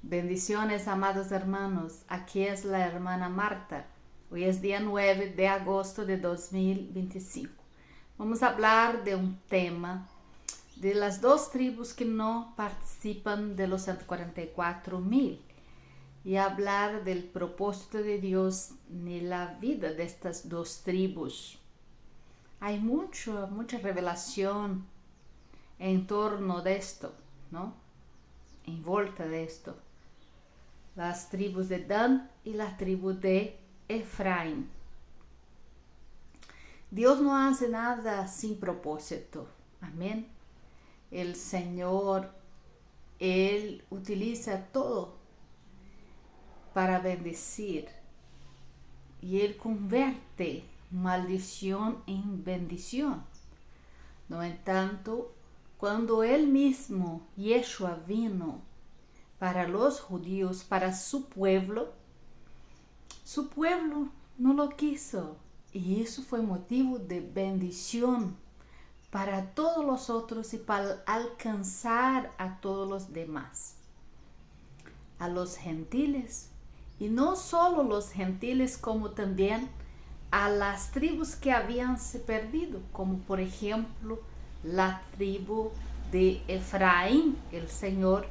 Bendiciones, amados hermanos. Aquí es la hermana Marta. Hoy es día 9 de agosto de 2025. Vamos a hablar de un tema de las dos tribus que no participan de los 144,000 y hablar del propósito de Dios en la vida de estas dos tribus. Hay mucha revelación en torno de esto, ¿no? En volta de esto. Las tribus de Dan y la tribu de Efraín. Dios no hace nada sin propósito. Amén. El Señor, Él utiliza todo para bendecir. Y Él convierte maldición en bendición. No entanto, cuando Él mismo, Yeshua, vino para los judíos, para su pueblo no lo quiso. Y eso fue motivo de bendición para todos los otros y para alcanzar a todos los demás. A los gentiles. Y no solo los gentiles, como también a las tribus que habían se perdido, como por ejemplo la tribu de Efraín. El Señor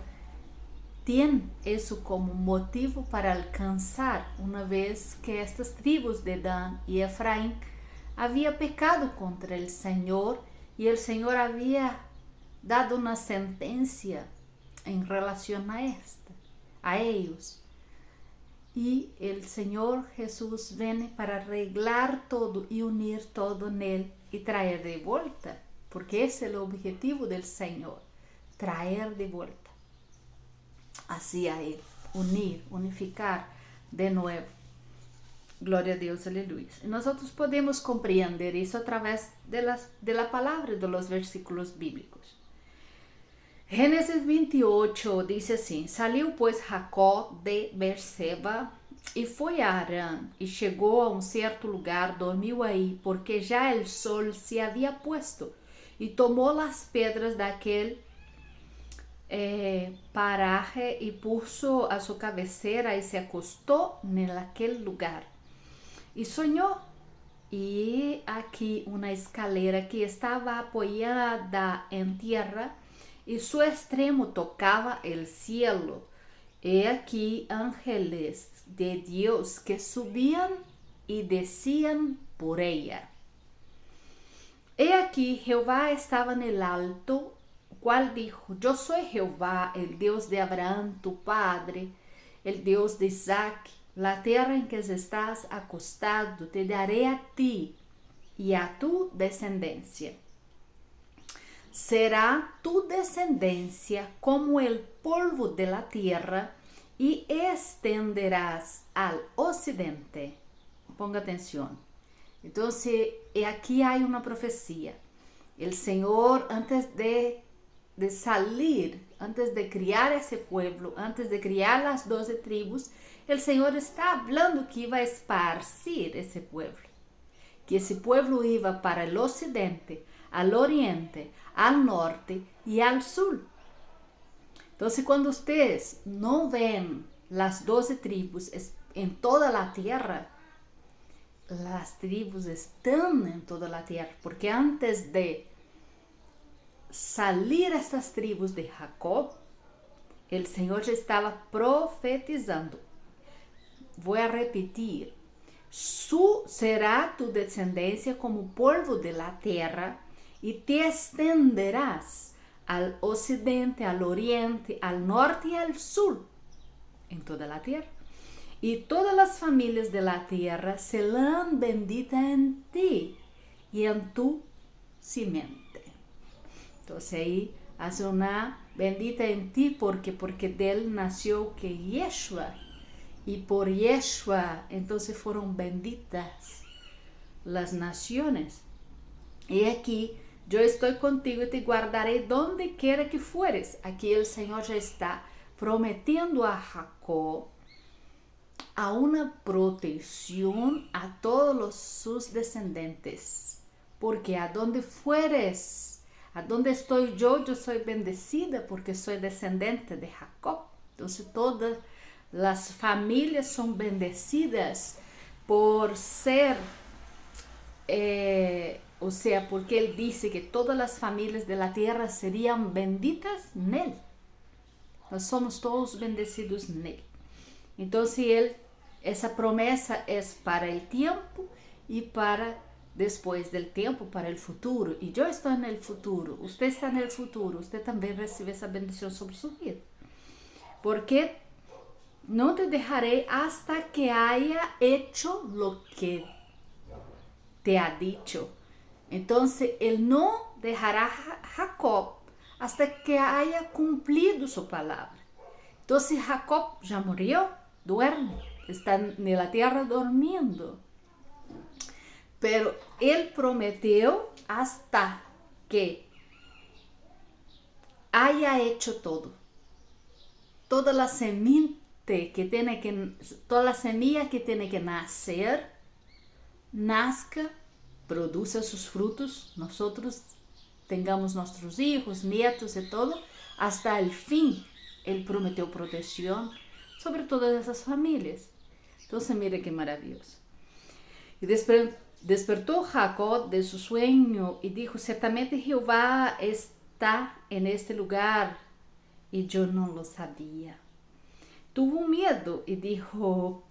tiene eso como motivo para alcanzar, una vez que estas tribus de Dan y Efraín había pecado contra el Señor y el Señor había dado una sentencia en relación a ellos. Y el Señor Jesús viene para arreglar todo y unir todo en Él y traer de vuelta, porque ese es el objetivo del Señor, traer de vuelta hacia Él, unificar de nuevo. Gloria a Dios, aleluya. Y nosotros podemos comprender eso a través de la palabra, de los versículos bíblicos. Génesis 28 dice así: salió pues Jacob de Beerseba y fue a Harán, y llegó a un cierto lugar, dormió ahí, porque ya el sol se había puesto, y tomó las piedras de aquel paraje y puso a su cabecera y se acostó en aquel lugar. Y soñó, y aquí una escalera que estaba apoyada en tierra, y su extremo tocaba el cielo. He aquí ángeles de Dios que subían y descían por ella. He aquí Jehová estaba en el alto, cual dijo: yo soy Jehová, el Dios de Abraham tu padre, el Dios de Isaac. La tierra en que estás acostado te daré a ti y a tu descendencia. Será tu descendencia como el polvo de la tierra, y extenderás al occidente. Ponga atención. Entonces, aquí hay una profecía. El Señor, antes de salir, antes de criar ese pueblo, antes de criar las 12 tribus, el Señor está hablando que iba a esparcir ese pueblo, que ese pueblo iba para el occidente, al oriente, al norte y al sur. Entonces, cuando ustedes no ven las 12 tribus en toda la tierra, las tribus están en toda la tierra, porque antes de salir estas tribus de Jacob, el Señor ya estaba profetizando. Voy a repetir: será tu descendencia como polvo de la tierra, y te extenderás al occidente, al oriente, al norte y al sur, en toda la tierra. Y todas las familias de la tierra serán benditas en ti y en tu simiente. Entonces ahí hace una bendita en ti porque de él nació que Yeshua, y por Yeshua entonces fueron benditas las naciones. Y aquí: yo estoy contigo y te guardaré donde quiera que fueres. Aquí el Señor ya está prometiendo a Jacob a una protección a todos sus descendientes, porque a donde fueres, a donde estoy yo soy bendecida porque soy descendiente de Jacob. Entonces todas las familias son bendecidas por ser, o sea, porque Él dice que todas las familias de la tierra serían benditas en Él. Nós somos todos bendecidos nele. Entonces, essa promessa é para o tempo e para depois do tempo, para o futuro. E eu estou no futuro, você está no futuro, você também recebe essa bendição sobre sua vida. Porque não te deixarei hasta que haya hecho lo que te ha dicho. Então, ele não deixará Jacob hasta que haya cumplido su palabra. Entonces Jacob ya murió, duerme, está en la tierra durmiendo. Pero él prometió hasta que haya hecho todo. Toda la semilla que tiene que nacer, nazca, produzca sus frutos, nosotros tengamos nuestros hijos, nietos y todo, hasta el fin. Él prometió protección sobre todas esas familias. Entonces, mire qué maravilloso. Y despertó Jacob de su sueño y dijo, ciertamente Jehová está en este lugar y yo no lo sabía. Tuvo miedo y dijo,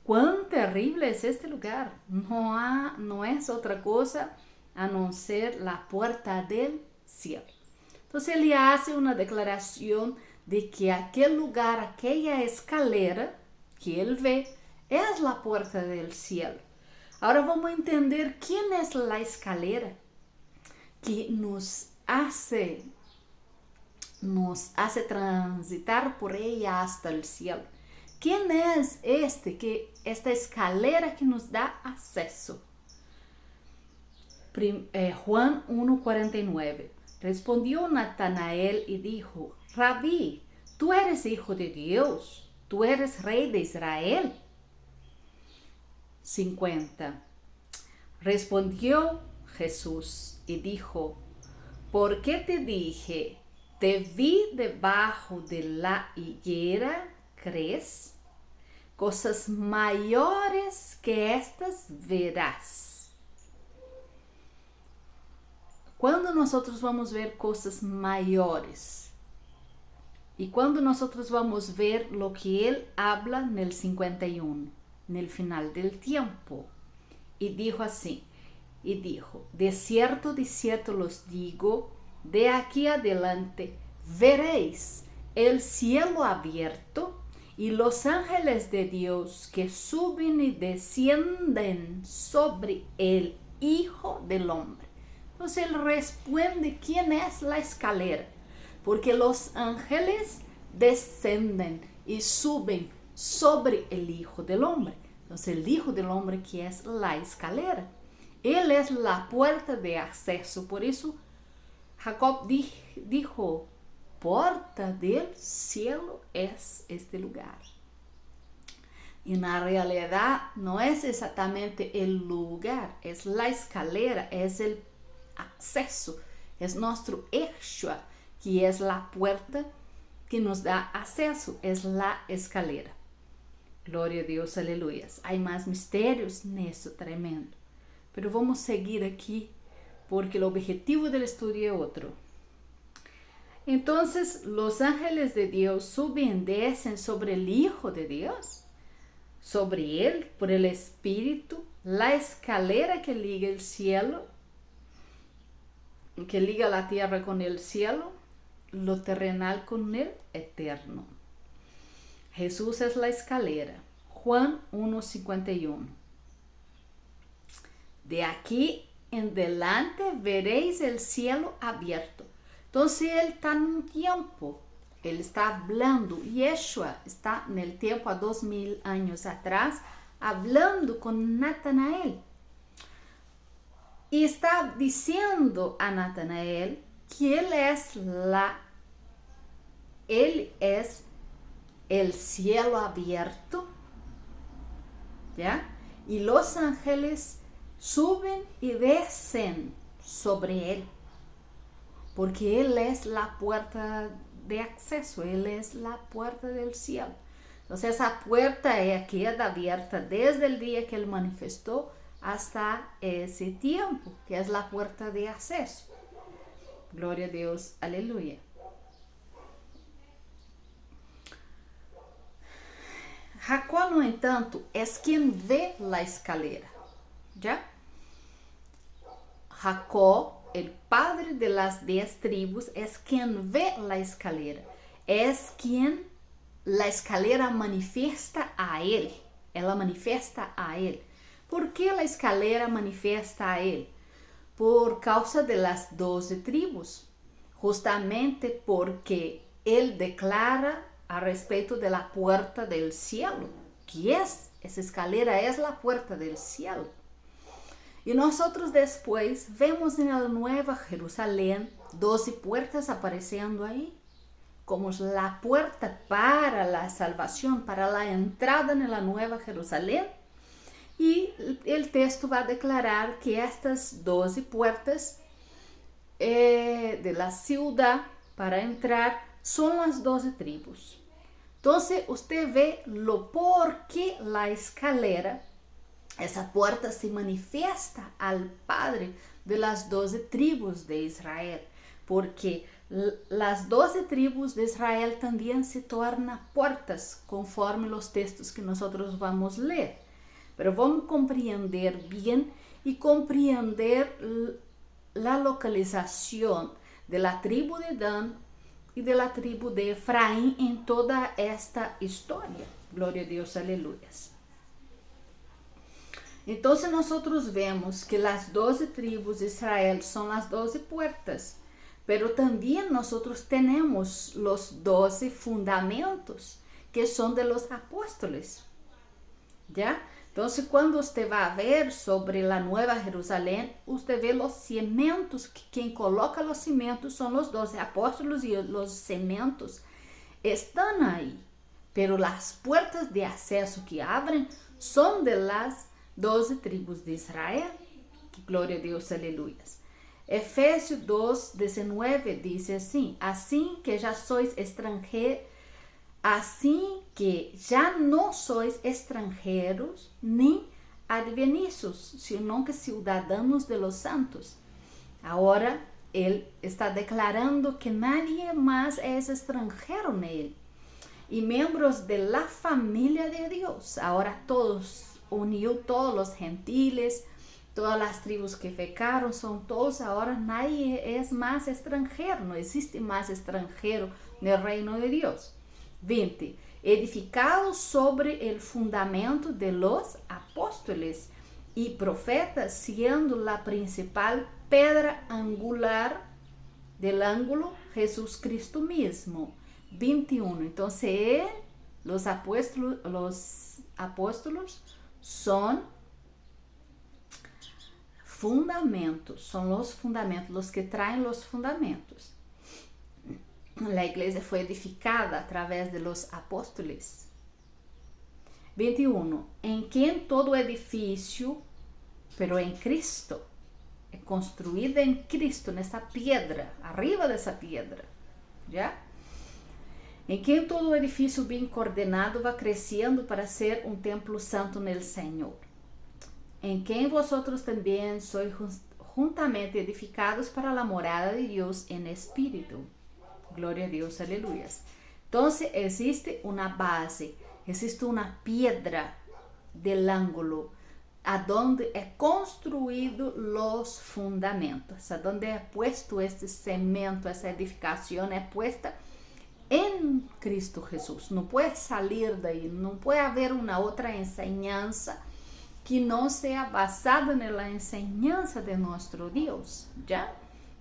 cuán terrible es este lugar. No es otra cosa a no ser la puerta del cielo. Entonces él hace una declaración de que aquel lugar, aquella escalera que él ve, es la puerta del cielo. Ahora vamos a entender quién es la escalera que nos hace transitar por ella hasta el cielo. ¿Quién es esta escalera que nos da acceso? Juan 1:49. Respondió Natanael y dijo, Rabí, tú eres hijo de Dios, tú eres rey de Israel. 50. Respondió Jesús y dijo, ¿por qué te dije, te vi debajo de la higuera, crees? Cosas mayores que estas verás. Quando nós vamos ver coisas maiores e quando nós vamos ver lo que ele habla no 51, no final del tiempo, e dijo assim, de cierto los digo, de aquí adelante veréis el cielo abierto y los ángeles de Dios que suben y descienden sobre el Hijo del Hombre. Entonces él responde quién es la escalera, porque los ángeles descenden y suben sobre el Hijo del Hombre. Entonces el Hijo del Hombre que es la escalera, él es la puerta de acceso. Por eso Jacob dijo, puerta del cielo es este lugar. Y en la realidad no es exactamente el lugar, es la escalera, es el acceso, es nuestro Yeshua, que es la puerta que nos da acceso, es la escalera. Gloria a Dios, aleluya. Hay más misterios en eso, tremendo. Pero vamos a seguir aquí, porque el objetivo del estudio es otro. Entonces, los ángeles de Dios suben y descen sobre el Hijo de Dios, sobre él, por el Espíritu, la escalera que liga el cielo, que liga la tierra con el cielo, lo terrenal con el eterno. Jesús es la escalera. Juan 1:51. De aquí en delante veréis el cielo abierto. Entonces él está en un tiempo, él está hablando, Yeshua está en el tiempo a 2000 años atrás, hablando con Natanael. Y está diciendo a Natanael que él es el cielo abierto, ¿ya? Y los ángeles suben y descen sobre él, porque él es la puerta de acceso, Él es la puerta del cielo. Entonces esa puerta queda abierta desde el día que Él manifestó hasta ese tiempo, que es la puerta de acceso. Gloria a Dios, aleluya. Jacob, no entanto, es quien ve la escalera, ¿ya? Jacob, el padre de las 10 tribus, es quien ve la escalera, es quien la escalera manifiesta a él, ela manifiesta a él. ¿Por qué la escalera manifiesta a él? Por causa de las 12 tribus, justamente porque él declara a respeito de la puerta del cielo, que esa escalera es la puerta del cielo. Y nosotros después vemos en la Nueva Jerusalén 12 puertas apareciendo ahí, como la puerta para la salvación, para la entrada en la Nueva Jerusalén. Y el texto va a declarar que estas 12 puertas de la ciudad para entrar son las 12 tribus. Entonces usted ve lo por qué la escalera, esa puerta se manifiesta al Padre de las 12 tribus de Israel, porque las 12 tribus de Israel también se tornan puertas conforme los textos que nosotros vamos a leer. Pero vamos a comprender bien y comprender la localización de la tribu de Dan y de la tribu de Efraín en toda esta historia. Gloria a Dios, aleluyas. Entonces nosotros vemos que las 12 tribus de Israel son las 12 puertas, pero también nosotros tenemos los 12 fundamentos que son de los apóstoles, ¿ya? Entonces cuando usted va a ver sobre la Nueva Jerusalén, usted ve los cimientos, que quien coloca los cimientos son los 12 apóstoles y los cimientos están ahí, pero las puertas de acceso que abren son de las 12 tribus de Israel. Gloria a Dios, aleluyas. Efesios 2:19 dice así que ya sois extranjeros, así que ya no sois extranjeros ni advenizos, sino que ciudadanos de los santos. Ahora él está declarando que nadie más es extranjero en él y miembros de la familia de Dios. Ahora todos unió, todos los gentiles, todas las tribus que pecaron, son todos, ahora nadie es más extranjero, no existe más extranjero en el reino de Dios. 20. Edificados sobre el fundamento de los apóstoles y profetas, siendo la principal pedra angular del ángulo Jesucristo mismo. 21. Entonces, los apóstolos son fundamentos, son los fundamentos, los que traen los fundamentos. La iglesia fue edificada a través de los apóstoles. 21. En quien todo edificio, pero en Cristo, es construída en Cristo, nessa piedra, arriba dessa piedra, ¿ya? Em quem todo o edifício bem coordenado va crescendo para ser um templo santo nel Senhor. Em quem vosotros também sois juntamente edificados para a morada de Deus em espírito. Glória a Deus, aleluyas. Então, existe uma base, existe uma piedra del ângulo, aonde é construído los fundamentos, aonde é puesto este cemento, essa edificação é puesta em Cristo Jesus. Não pode sair daí, não pode haver uma outra enseñanza que não seja basada na enseñanza de nosso Deus, ¿ya?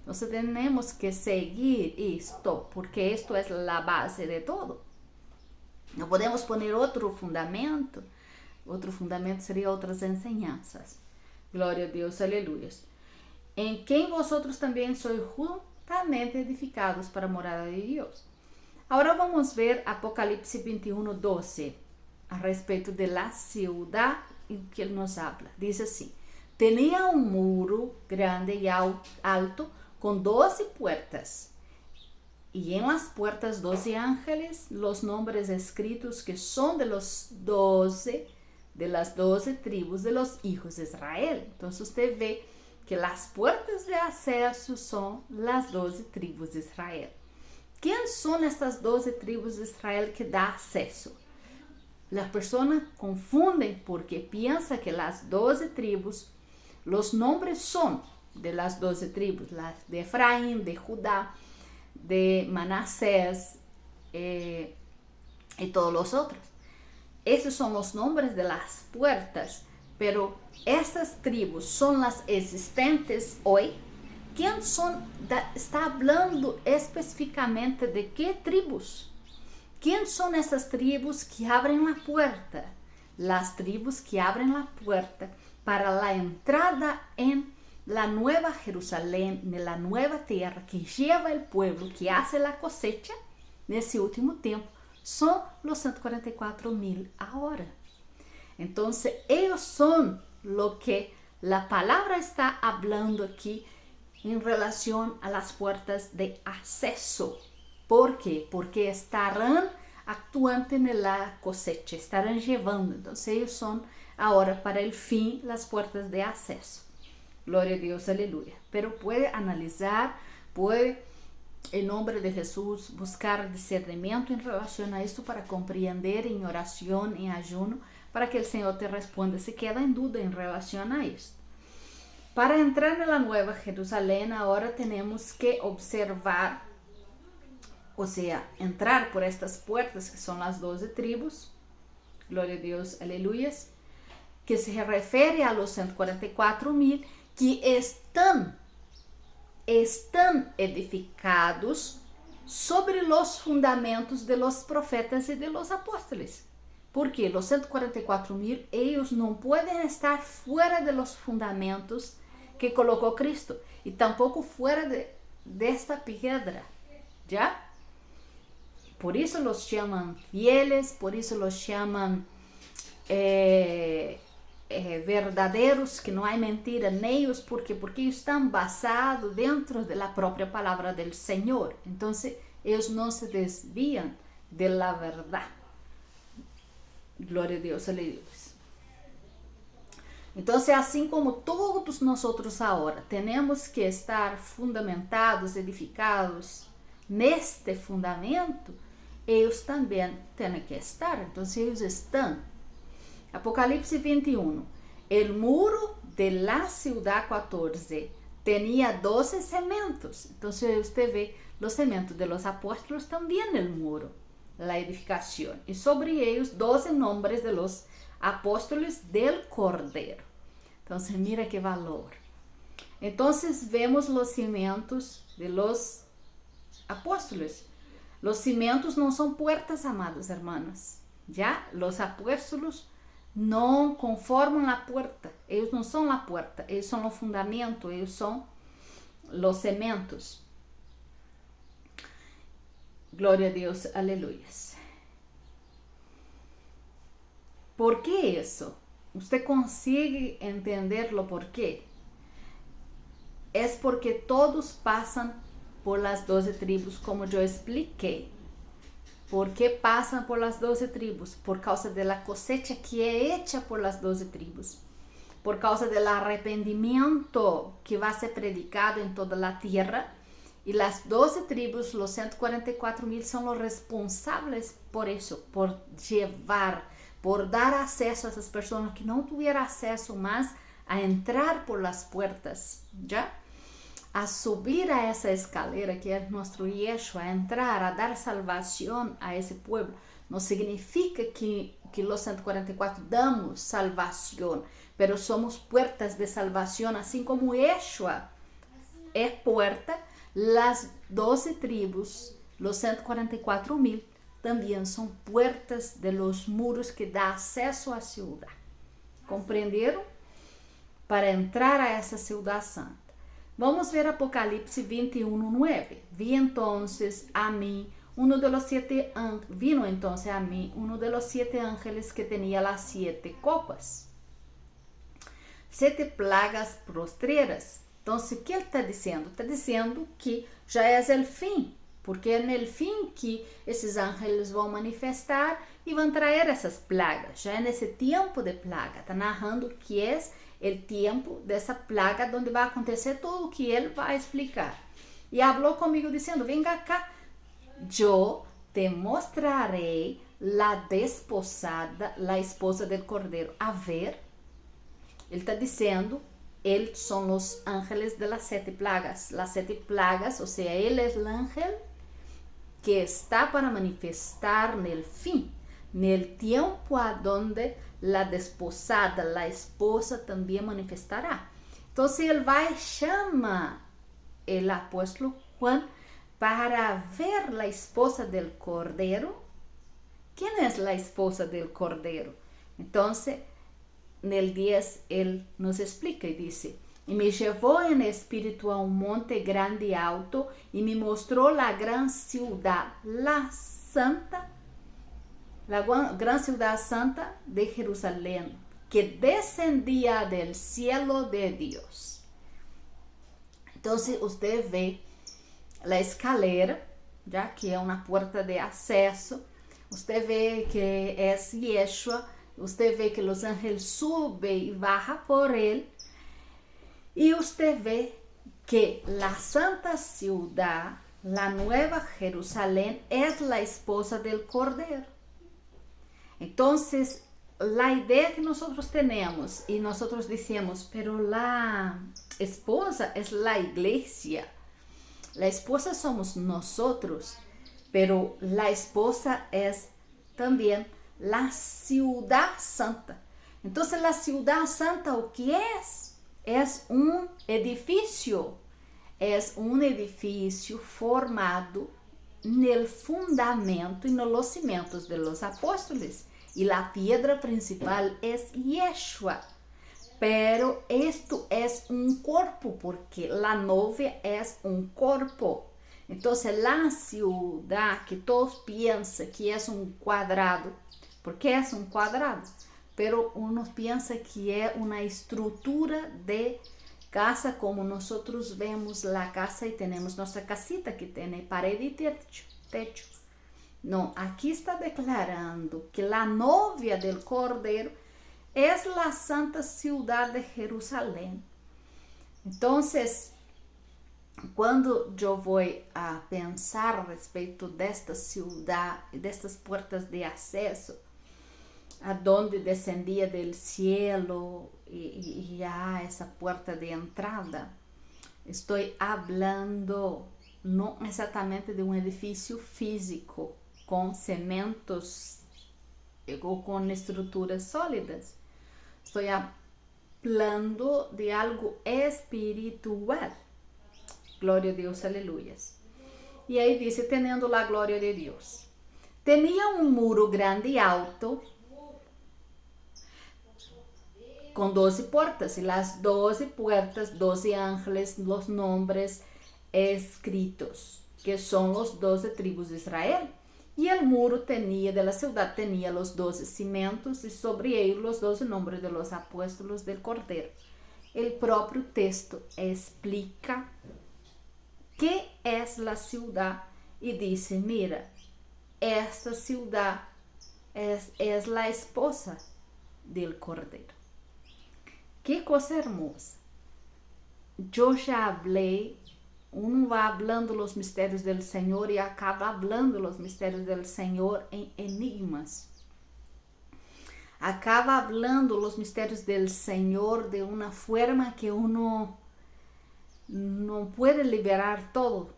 Nós temos que seguir isto, porque isto é a base de todo. Não podemos poner outro fundamento seria outras enseñanzas. Glória a Deus, aleluias. Em quem vosotros também sois juntamente edificados para a morada de Deus. Agora vamos ver Apocalipse 21:12, a respeito de la ciudad em que ele nos habla. Diz assim: Tenía muro grande e alto, com 12 puertas, Y en las puertas 12 ángeles, los nombres escritos que son de las 12 tribus de los hijos de Israel. Entonces usted ve que las puertas de acceso son las 12 tribus de Israel. ¿Quién son estas 12 tribus de Israel que da acceso? Las personas confunden porque piensan que las 12 tribus, los nombres son de las 12 tribus, las de Efraín, de Judá, de Manasés y todos los otros. Esos son los nombres de las puertas, pero estas tribus son las existentes hoy. ¿Quién son? Está hablando específicamente de qué tribus. ¿Quién son esas tribus que abren la puerta? Las tribus que abren la puerta para la entrada en la nueva Jerusalén, en la nueva tierra que lleva el pueblo, que hace la cosecha nesse último tiempo, son los 144,000 ahora. Entonces, ellos son lo que la palabra está hablando aquí en relación a las puertas de acceso. ¿Por qué? Porque estarán actuando en la cosecha, estarán llevando. Entonces, ellos son ahora para el fin las puertas de acceso. Gloria a Dios, aleluya. Pero puede analizar, puede, en nombre de Jesús, buscar discernimiento en relación a esto para comprender en oración, en ayuno, para que el Señor te responda si queda en duda en relación a esto. Para entrar en la nueva Jerusalén, ahora tenemos que observar, o sea, entrar por estas puertas que son las 12 tribus. Gloria a Dios, aleluya. Que se refiere a los 144,000 que están edificados sobre los fundamentos de los profetas y de los apóstoles. Porque los 144,000, ellos no pueden estar fuera de los fundamentos que colocó Cristo y tampoco fuera de esta piedra, ¿ya? Por eso los llaman fieles, por eso los llaman verdaderos, que no hay mentira en ellos, porque ellos están basados dentro de la propia palabra del Señor. Entonces ellos no se desvían de la verdad. Gloria a Dios, aleluya. Entonces, así como todos nosotros ahora tenemos que estar fundamentados, edificados neste fundamento, ellos también tienen que estar. Entonces ellos están. Apocalipsis 21. El muro de la ciudad 14 tenía 12 cementos. Entonces usted ve los cementos de los apóstolos también en el muro, la edificación. Y sobre ellos 12 nombres de los apóstoles del Cordero. Entonces mira qué valor. Entonces vemos los cimientos de los apóstoles. Los cimientos no son puertas, amadas hermanas. Ya, los apóstoles no conforman la puerta. Ellos no son la puerta. Ellos son los fundamentos. Ellos son los cimientos. Gloria a Dios, aleluya. ¿Por qué eso? ¿Usted consigue entenderlo por qué? Es porque todos pasan por las 12 tribus, como yo expliqué. ¿Por qué pasan por las 12 tribus? Por causa de la cosecha que es hecha por las 12 tribus. Por causa del arrepentimiento que va a ser predicado en toda la tierra. Y las 12 tribus, los 144,000, son los responsables por eso, por llevar, por dar acceso a esas personas que no tuvieran acceso más a entrar por las puertas, ¿ya? A subir a esa escalera que es nuestro Yeshua, a entrar, a dar salvación a ese pueblo. No significa que los 144 damos salvación, pero somos puertas de salvación, así como Yeshua es puerta. Las 12 tribus, los 144,000, también son puertas de los muros que da acceso a la ciudad. ¿Comprendieron? Para entrar a esa ciudad santa. Vamos ver Apocalipsis 21:9. Vino entonces a mí uno de los 7 ángeles que tenía las 7 copas. 7 plagas postreras. Entonces, ¿qué él está diciendo? Está diciendo que ya es el fin, porque é no fim que esses ángeles vão manifestar e vão trazer essas plagas. Já é nesse tempo de plaga, está narrando que é o tempo dessa plaga, onde vai acontecer tudo o que ele vai explicar. E falou comigo dizendo: venga cá, eu te mostrarei la desposada, la esposa del Cordeiro. A ver, ele está dizendo, eles são os ángeles de las 7 plagas. Las 7 plagas, ou seja, ele é o ángel que está para manifestar no fim, no tempo aonde la desposada, la esposa também manifestará. Então, ele vai chamar o apóstolo Juan para ver la esposa del Cordeiro. ¿Quién es la esposa del Cordeiro? Entonces, en el 10, él nos explica y dice: y me llevó en espíritu a un monte grande y alto, y me mostró la gran ciudad, la santa, la gran ciudad santa de Jerusalén, que descendía del cielo de Dios. Entonces, usted ve la escalera, ya que é uma porta de acesso. Você vê que é Yeshua. Você vê que os ángeles subem e bajam por ele. E você vê que a santa ciudad, la nueva Jerusalén, é a esposa del Cordeiro. Então, a ideia que nós temos, e nós dizemos, pero la esposa é a igreja. La esposa somos nosotros, pero la esposa es también la ciudad santa. Entonces, la ciudad santa, ¿o qué es? Es un edificio. Es un edificio formado en el fundamento y en los cimientos de los apóstoles. Y la piedra principal es Yeshua. Pero esto es un cuerpo, porque la novia es un cuerpo. Entonces, la ciudad que todos piensan que es un cuadrado, porque es un cuadrado, pero uno piensa que es una estructura de casa, como nosotros vemos la casa y tenemos nuestra casita que tiene pared y techo. No, aquí está declarando que la novia del Cordero es la santa ciudad de Jerusalén. Entonces, quando eu vou a pensar a respeito desta ciudad, destas puertas de acesso, aonde descendia del cielo e há essa porta de entrada, estou hablando não exatamente de um edifício físico com cimentos ou com estruturas sólidas. Estou hablando de algo espiritual. Glória a Deus, aleluias. E aí dice, teniendo la glória de Deus. Tenía um muro grande e alto, com 12 portas, e las 12 puertas, 12 ángeles, los nombres escritos, que son los 12 tribus de Israel. E el muro tenía, de la ciudad tenía los 12 cimentos, e sobre ellos los 12 nombres de los apóstolos del Cordero. El propio texto explica qué es la ciudad y dice, mira, esta ciudad es la esposa del Cordero. Qué cosa hermosa. Yo ya hablé, uno va hablando los misterios del Señor y acaba hablando los misterios del Señor en enigmas. Acaba hablando los misterios del Señor de una forma que uno no puede liberar todo,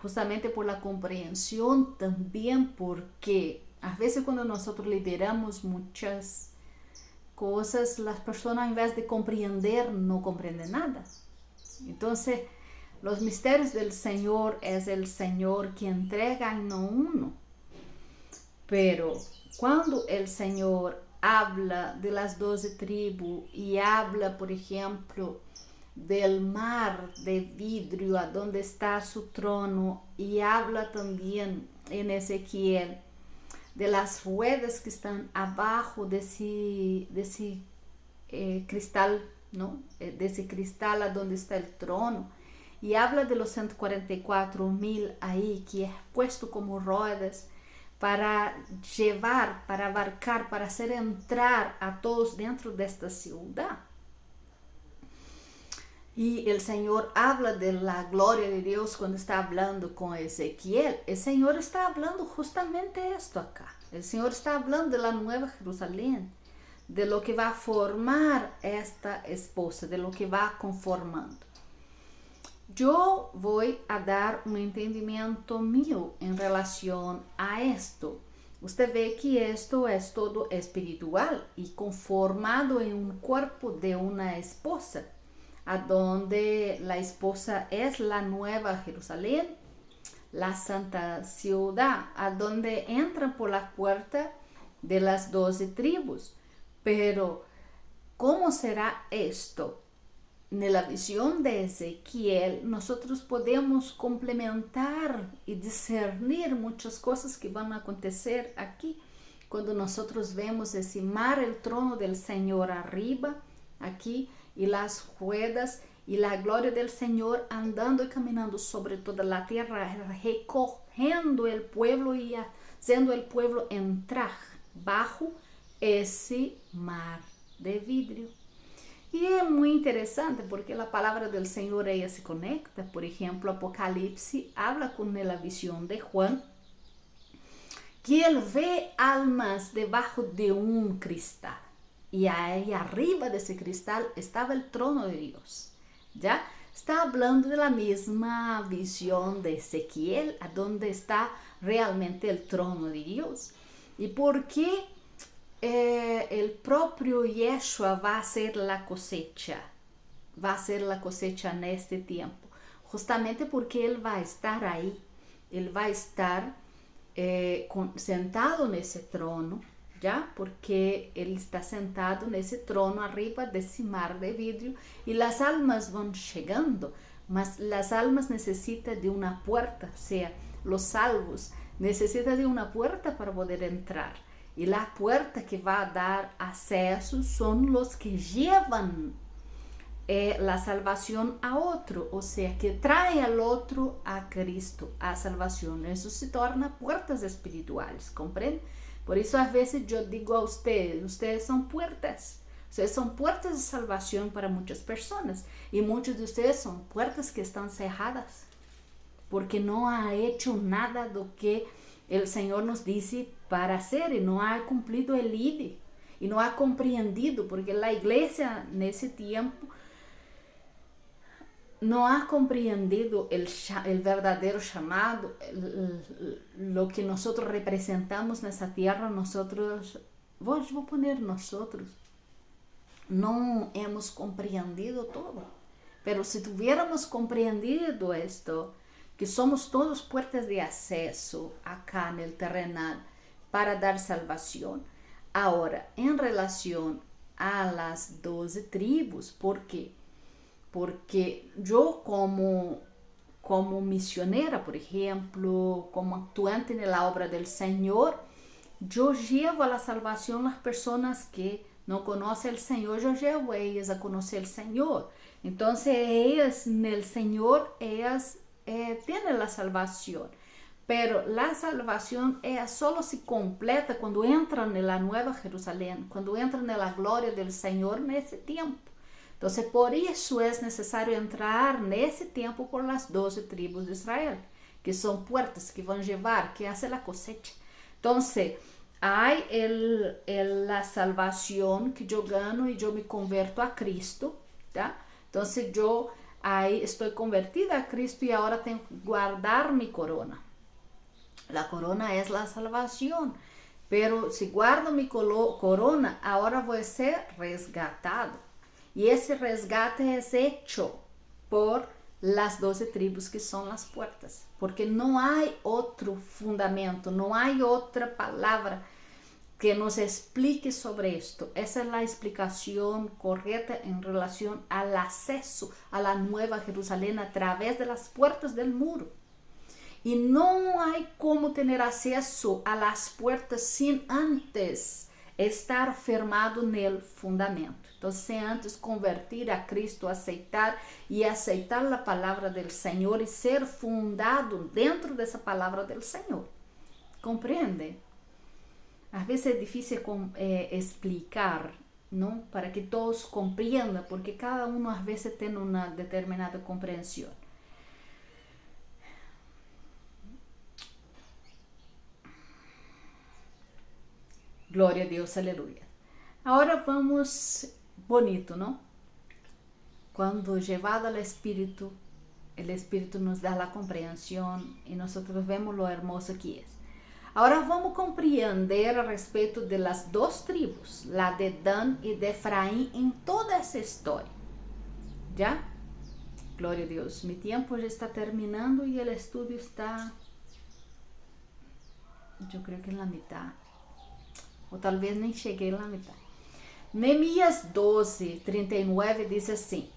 justamente por la comprensión, también porque a veces cuando nosotros liberamos muchas cosas, las personas en vez de comprender, no comprenden nada. Entonces, los misterios del Señor es el Señor que entrega y no uno. Pero cuando el Señor habla de las 12 tribus y habla, por ejemplo, del mar de vidrio a donde está su trono, y habla también en Ezequiel de las ruedas que están abajo de ese cristal, ¿no? De ese cristal a donde está el trono, y habla de los 144,000 ahí, que es puesto como ruedas para llevar, para abarcar, para hacer entrar a todos dentro de esta ciudad. Y el Señor habla de la gloria de Dios cuando está hablando con Ezequiel. El Señor está hablando justamente esto acá. El Señor está hablando de la nueva Jerusalén, de lo que va a formar esta esposa, de lo que va conformando. Yo voy a dar un entendimiento mío en relación a esto. Usted ve que esto es todo espiritual y conformado en un cuerpo de una esposa, a donde la esposa es la nueva Jerusalén, la santa ciudad, a donde entran por la puerta de las 12 tribus. Pero, ¿cómo será esto? En la visión de Ezequiel, nosotros podemos complementar y discernir muchas cosas que van a acontecer aquí, cuando nosotros vemos ese mar, el trono del Señor arriba, aquí, y las ruedas y la gloria del Señor andando y caminando sobre toda la tierra, recogiendo el pueblo y haciendo el pueblo entrar bajo ese mar de vidrio. Y es muy interesante porque la palabra del Señor ella se conecta. Por ejemplo, Apocalipsis habla con la visión de Juan, que él ve almas debajo de un cristal. Y ahí arriba de ese cristal estaba el trono de Dios. ¿Ya? Está hablando de la misma visión de Ezequiel, a donde está realmente el trono de Dios. ¿Y por qué el propio Yeshua va a ser la cosecha? Va a ser la cosecha en este tiempo. Justamente porque Él va a estar ahí. Él va a estar sentado en ese trono. ¿Ya? Porque Él está sentado en ese trono arriba de ese mar de vidrio y las almas van llegando, mas las almas necesitan de una puerta, o sea, los salvos necesitan de una puerta para poder entrar, y la puerta que va a dar acceso son los que llevan la salvación a otro, o sea, que trae al otro a Cristo, a salvación. Eso se torna puertas espirituales, ¿comprende? Por eso a veces yo digo a ustedes son puertas de salvación para muchas personas, y muchos de ustedes son puertas que están cerradas, porque no ha hecho nada de lo que el Señor nos dice para hacer, y no ha cumplido el ID, y no ha comprendido, porque la iglesia en ese tiempo no ha comprendido el verdadero llamado, lo que nosotros representamos en esa tierra. Nosotros, voy a poner nosotros, no hemos comprendido todo. Pero si tuviéramos comprendido esto, que somos todos puertas de acceso acá en el terrenal para dar salvación. Ahora, en relación a las 12 tribus, ¿por qué? Porque yo como misionera, por ejemplo, como actuante en la obra del Señor, yo llevo a la salvación las personas que no conocen al Señor, yo llevo a ellas a conocer al Señor. Entonces ellas en el Señor, ellas tienen la salvación. Pero la salvación solo se completa cuando entran en la nueva Jerusalén, cuando entran en la gloria del Señor en ese tiempo. Entonces, por eso es necesario entrar en ese tiempo por las 12 tribus de Israel, que son puertas que van a llevar, que hace la cosecha. Entonces, hay la salvación que yo gano y yo me converto a Cristo, ¿tá? Entonces, yo ahí estoy convertida a Cristo y ahora tengo que guardar mi corona. La corona es la salvación, pero si guardo mi corona, ahora voy a ser resgatado. Y ese resgate es hecho por las 12 tribus que son las puertas. Porque no hay otro fundamento, no hay otra palabra que nos explique sobre esto. Esa es la explicación correcta en relación al acceso a la nueva Jerusalén a través de las puertas del muro. Y no hay cómo tener acceso a las puertas sin antes estar firmado nel fundamento. Então, se antes convertir a Cristo, aceitar a palavra do Senhor e ser fundado dentro dessa palavra do Senhor. Compreende? Às vezes é difícil explicar, não? Para que todos compreendam, porque cada um às vezes tem uma determinada compreensão. Glória a Deus, aleluia. Agora vamos, bonito, não? Quando llevado al Espírito, o Espírito nos dá a compreensão e nós vemos lo hermoso que é. Agora vamos compreender a respeito de las duas tribos, la de Dan e de Efraim, em toda essa história. Já? Glória a Deus. Mi tempo já está terminando e o estudo está, eu creio que na metade. Ou talvez nem cheguei na metade. Neemias 12, 39 diz assim: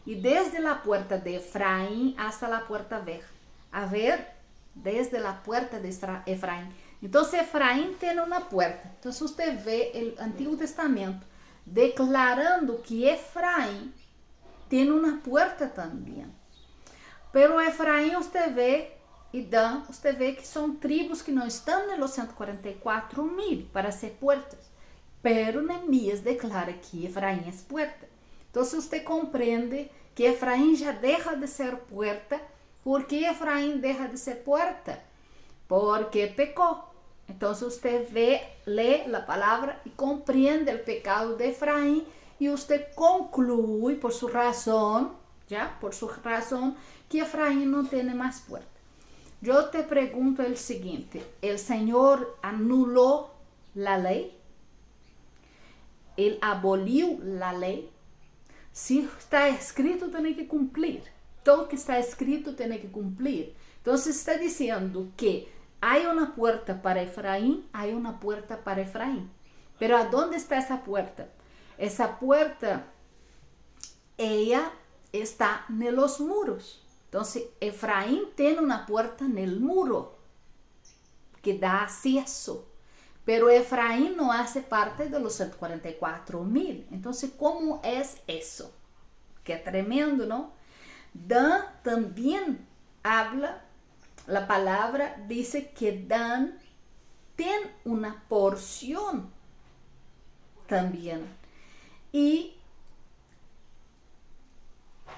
E desde a porta de Efraim hasta a porta vieja. A ver, desde a porta de Efraim. Então, Efraim tem uma porta. Então, você vê o Antigo Testamento declarando que Efraim tem uma porta também. Pero Efraim, você vê, e Dan, você vê que são tribos que não estão nos 144.000 para ser puertas. Pero Neemias declara que Efraim é puerta. Então, você compreende que Efraim já deixa de ser puerta. ¿Por que Efraim deixa de ser puerta? Porque pecou. Então, você lê a palavra e compreende o pecado de Efraim e você conclui por sua razão, que Efraim não tem mais puerta. Eu te pergunto o seguinte: o Senhor anulou a lei? Ele aboliu a lei? Se está escrito, tem que cumprir. Todo que está escrito tem que cumprir. Então, está dizendo que há uma porta para Efraim, há uma porta para Efraim. Pero ¿aonde está essa porta? Essa porta, ela está nos muros. Então, Efraim tem uma porta no muro que dá acesso. Pero Efraim não hace parte de los 144.000. Então, como é isso? Que é tremendo, não? Dan também habla, a palavra diz que Dan tem uma porção também. E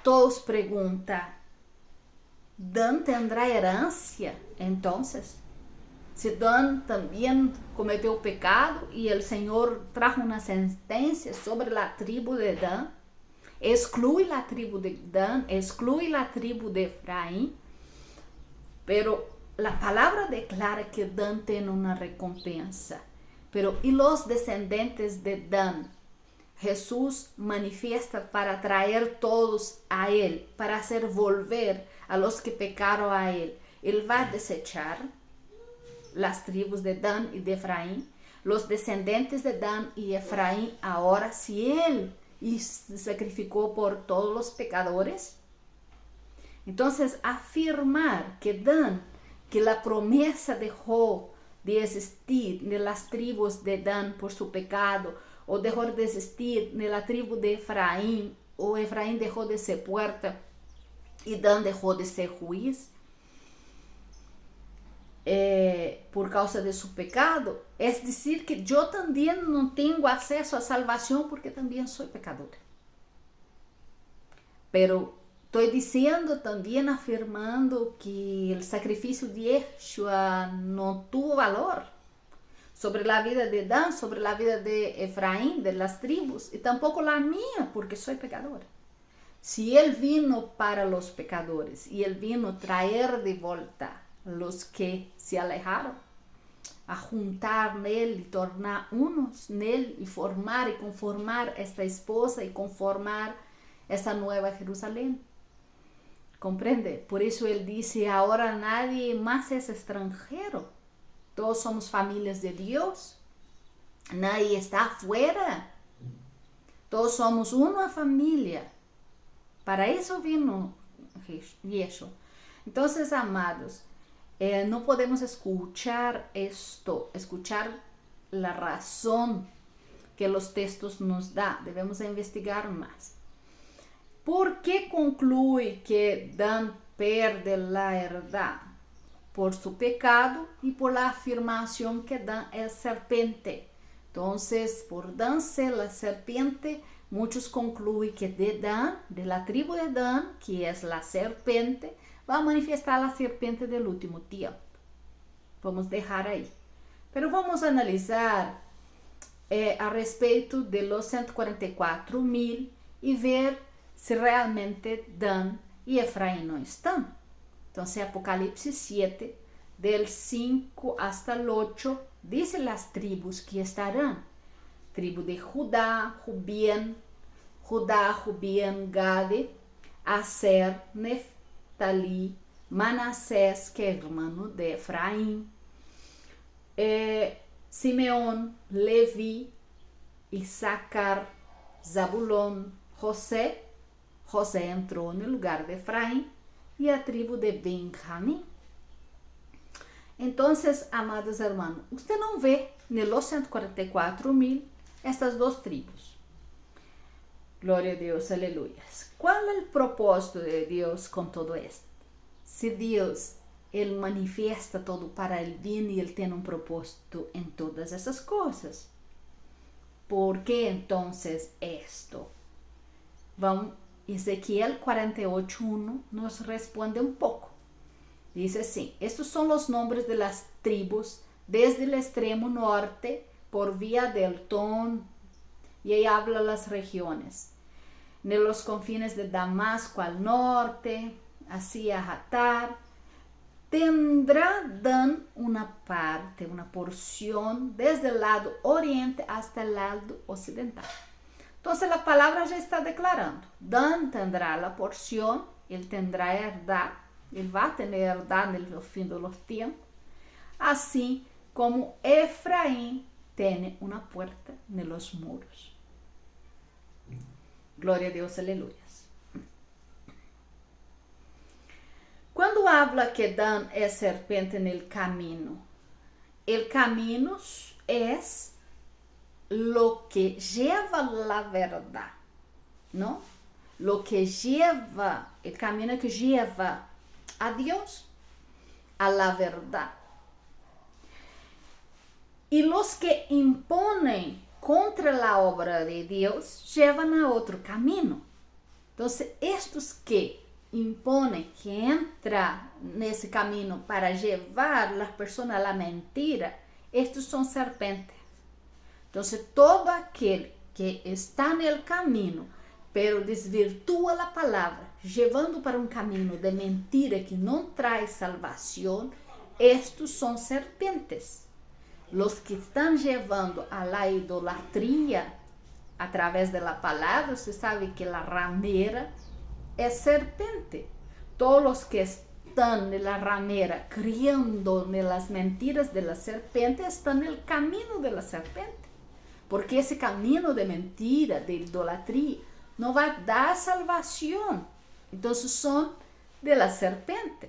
todos perguntam: Dan tendrá herança? Então, se Dan também cometeu pecado e o Senhor trajo uma sentença sobre a tribo de Dan, exclui a tribo de Dan, exclui a tribo de Efraim, pero a palavra declara que Dan tem uma recompensa. Pero e os descendentes de Dan? Jesus manifiesta para traer todos a Ele, para hacer volver a los que pecaram a Ele. Ele vai desechar las tribos de Dan y de Efraín, los descendentes de Dan y Efraín, ahora si Él se sacrificó por todos los pecadores. Entonces, afirmar que Dan, que la promesa dejó de existir en las tribus de Dan por su pecado, o dejó de existir en la tribu de Efraín, o Efraín dejó de ser puerta y Dan dejó de ser juiz, por causa de su pecado, es decir que yo también no tengo acceso a salvación porque también soy pecadora. Pero estoy diciendo también, afirmando que el sacrificio de Yeshua no tuvo valor sobre la vida de Dan, sobre la vida de Efraín, de las tribus, y tampoco la mía porque soy pecadora. Si Él vino para los pecadores y Él vino a traer de vuelta los que se alejaron, a juntar nele y tornar unos nele y formar y conformar esta esposa y conformar esta nueva Jerusalén. ¿Comprende? Por eso Él dice, ahora nadie más es extranjero. Todos somos familias de Dios. Nadie está afuera. Todos somos una familia. Para eso vino Yeshua. Entonces, amados, no podemos escuchar esto, escuchar la razón que os textos nos dão. Devemos investigar mais. ¿Por qué concluye que Dan perde la herdad? Por su pecado y por la afirmación que Dan es serpiente. Entonces, por Dan ser la serpiente, muchos concluyen que de Dan, de la tribu de Dan, que es la serpiente, va a manifestar la serpiente del último tiempo. Vamos dejar ahí. Pero vamos a analizar a respeito de los 144,000 y ver se realmente Dan e Efraim não estão. Então, Apocalipse 7, del 5 hasta el 8, dice las tribus que estarán. Tribu de Judá, Ruben, Gade, Aser, Neftali, Manassés, que é hermano de Efraim, Simeón, Levi, Issacar, Zabulón, José entrou no lugar de Efraim e a tribo de Benjamim. Então, amados hermanos, você não vê nos 144,000 estas duas tribos. Glória a Deus, aleluia. Qual é o propósito de Deus com todo esto? Se Deus, Ele manifesta todo para o bem e Ele tem um propósito em todas essas coisas. ¿Por que então esto? Vamos, Ezequiel 48:1 nos responde um pouco. Diz assim: estos são os nomes de las tribus desde el extremo norte por vía del Ton, y ahí habla las regiones. En los confines de Damasco al norte, hacia Hatar, tendrá Dan una parte, una porción desde el lado oriente hasta el lado occidental. Entonces la palabra ya está declarando, Dan tendrá la porción, él tendrá herdad, él va a tener herdad en el fin de los tiempos, así como Efraín tiene una puerta en los muros. Glória a Deus, aleluia. Quando habla que Dan é serpente no caminho, o caminho é lo que lleva la verdad, ¿no? Lo que lleva, el camino que lleva a Dios, a la verdad. Y los que imponen contra la obra de Dios llevan a otro camino. Entonces, estos que imponen, que entran nesse camino para llevar las personas a la mentira, estos son serpentes. Entonces, todo aquel que está en el camino, pero desvirtúa la palabra, llevando para un camino de mentira que no trae salvación, estos son serpentes. Los que están llevando a la idolatría a través de la palabra, se sabe que la ramera es serpente. Todos los que están en la ramera criando en las mentiras de la serpiente están en el camino de la serpiente. Porque esse caminho de mentira, de idolatria, não vai dar salvação. Então, são de la serpente.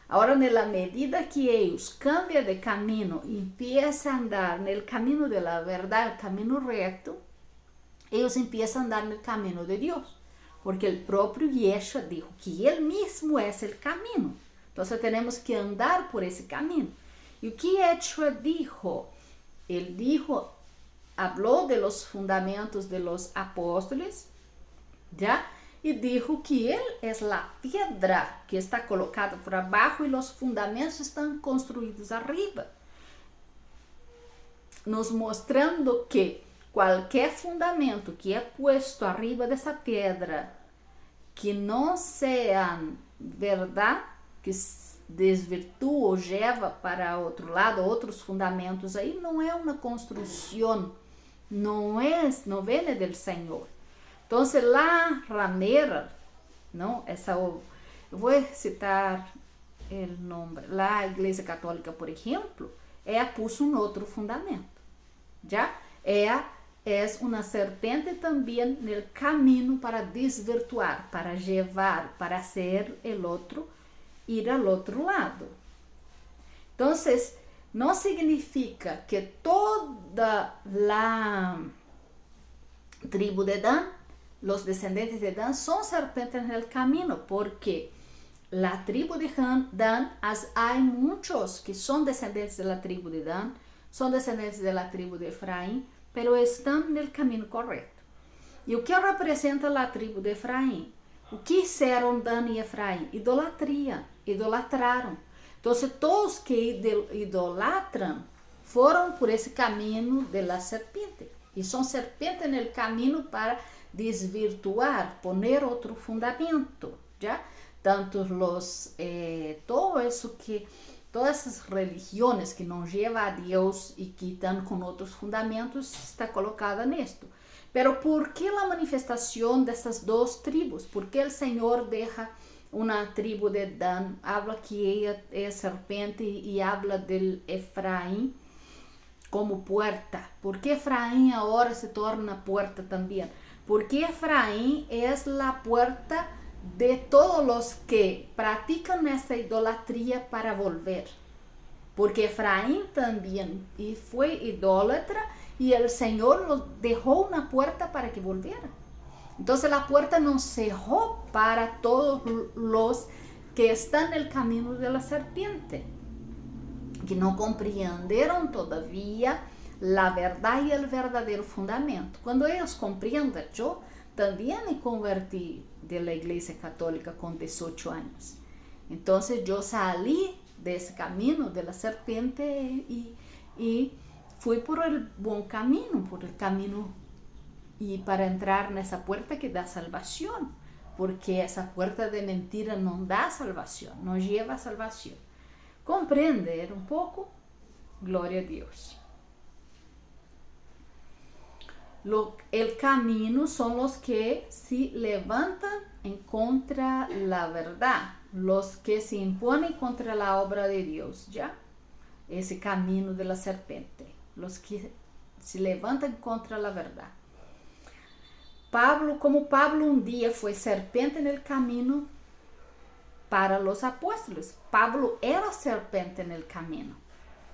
Agora, na medida que eles cambiam de caminho e empiezam a andar no caminho de la verdade, o caminho reto, eles empiezam a andar no caminho de Deus. Porque o próprio Yeshua dijo que Ele mesmo é o caminho. Então, temos que andar por esse caminho. E o que Yeshua dijo? Ele dijo, habló de los fundamentos de los apóstoles, ¿ya? Y dijo que Él es la piedra que está colocada por abajo y los fundamentos están construidos arriba. Nos mostrando que cualquier fundamento que é puesto arriba dessa pedra, que não sean verdade, que desvirtua ou leva para outro lado, outros fundamentos aí, não é uma construção, não vem do Senhor. Então, la ramera, não, eu vou citar o nome, la Igreja Católica, por exemplo, puso um outro fundamento, já? É uma serpente também no caminho para desvirtuar, para levar, para hacer el outro ir al outro lado. Então, não significa que toda tribu de Dan, los descendientes de Dan son serpientes en el camino, porque la tribu de Dan, hay muchos que son descendientes de la tribu de Dan, son descendientes de la tribu de Efraín, pero estão no caminho correto. E o que representa a tribo de Efraim? O que fizeram Dan e Efraim? Idolatria, idolatraram. Então, todos que idolatram foram por esse caminho da serpente. E são serpentes no caminho para desvirtuar, poner outro fundamento, já? Tanto todas essas religiões que não levam a Deus e que estão com outros fundamentos, está colocada nisto. Pero ¿por qué la manifestación de estas dos tribus? ¿Por qué el Señor deja una tribu de Dan? Habla que ella es serpiente y habla del Efraín como puerta. ¿Por qué Efraín ahora se torna puerta también? Porque Efraín es la puerta de todos los que practican esta idolatría para volver. Porque Efraín también fue idólatra y el Señor los dejó una puerta para que volvieran. Entonces la puerta no cerró para todos los que están en el camino de la serpiente, que no comprendieron todavía la verdad y el verdadero fundamento. Cuando ellos comprenden, yo también me convertí de la Iglesia Católica con 18 años. Entonces yo salí de ese camino de la serpiente y fui por el buen camino, por el camino y para entrar en esa puerta que da salvación, porque esa puerta de mentira no da salvación, no lleva a salvación. ¿Comprender un poco? Gloria a Dios. El camino son los que se levantan en contra la verdad, los que se imponen contra la obra de Dios, ¿ya? Ese camino de la serpiente, los que se levantan contra la verdad. Como Pablo un día fue serpiente en el camino para los apóstoles, Pablo era serpiente en el camino,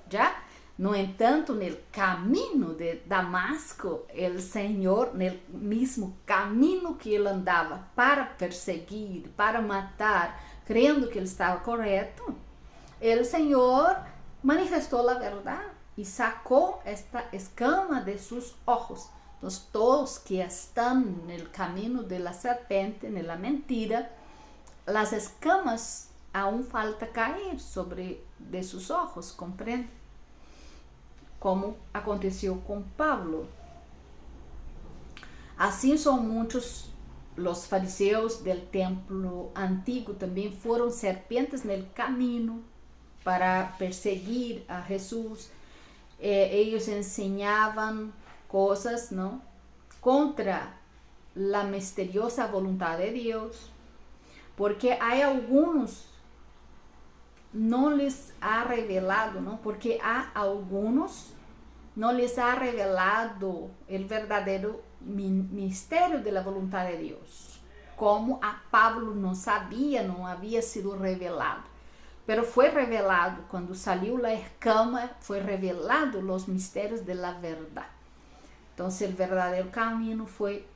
¿ya? No entanto, en el camino de Damasco, el Señor, en el mismo camino que él andaba para perseguir, para matar, creyendo que él estaba correcto, el Señor manifestó la verdad y sacó esta escama de sus ojos. Entonces, todos que están en el camino de la serpiente, en la mentira, las escamas aún falta caer de sus ojos, ¿comprende? Como aconteceu com Pablo. Assim são muitos os fariseus del templo antigo, também foram serpentes no caminho para perseguir a Jesus. Eles ensinavam coisas, não, contra a misteriosa vontade de Deus, porque há alguns não lhes ha revelado, não? Porque há alguns não lhes ha revelado o verdadeiro mistério da vontade de Deus, como a Pablo não sabia, não havia sido revelado, pero foi revelado quando saiu a escama, foi revelado os mistérios da verdade. Então, o verdadeiro caminho foi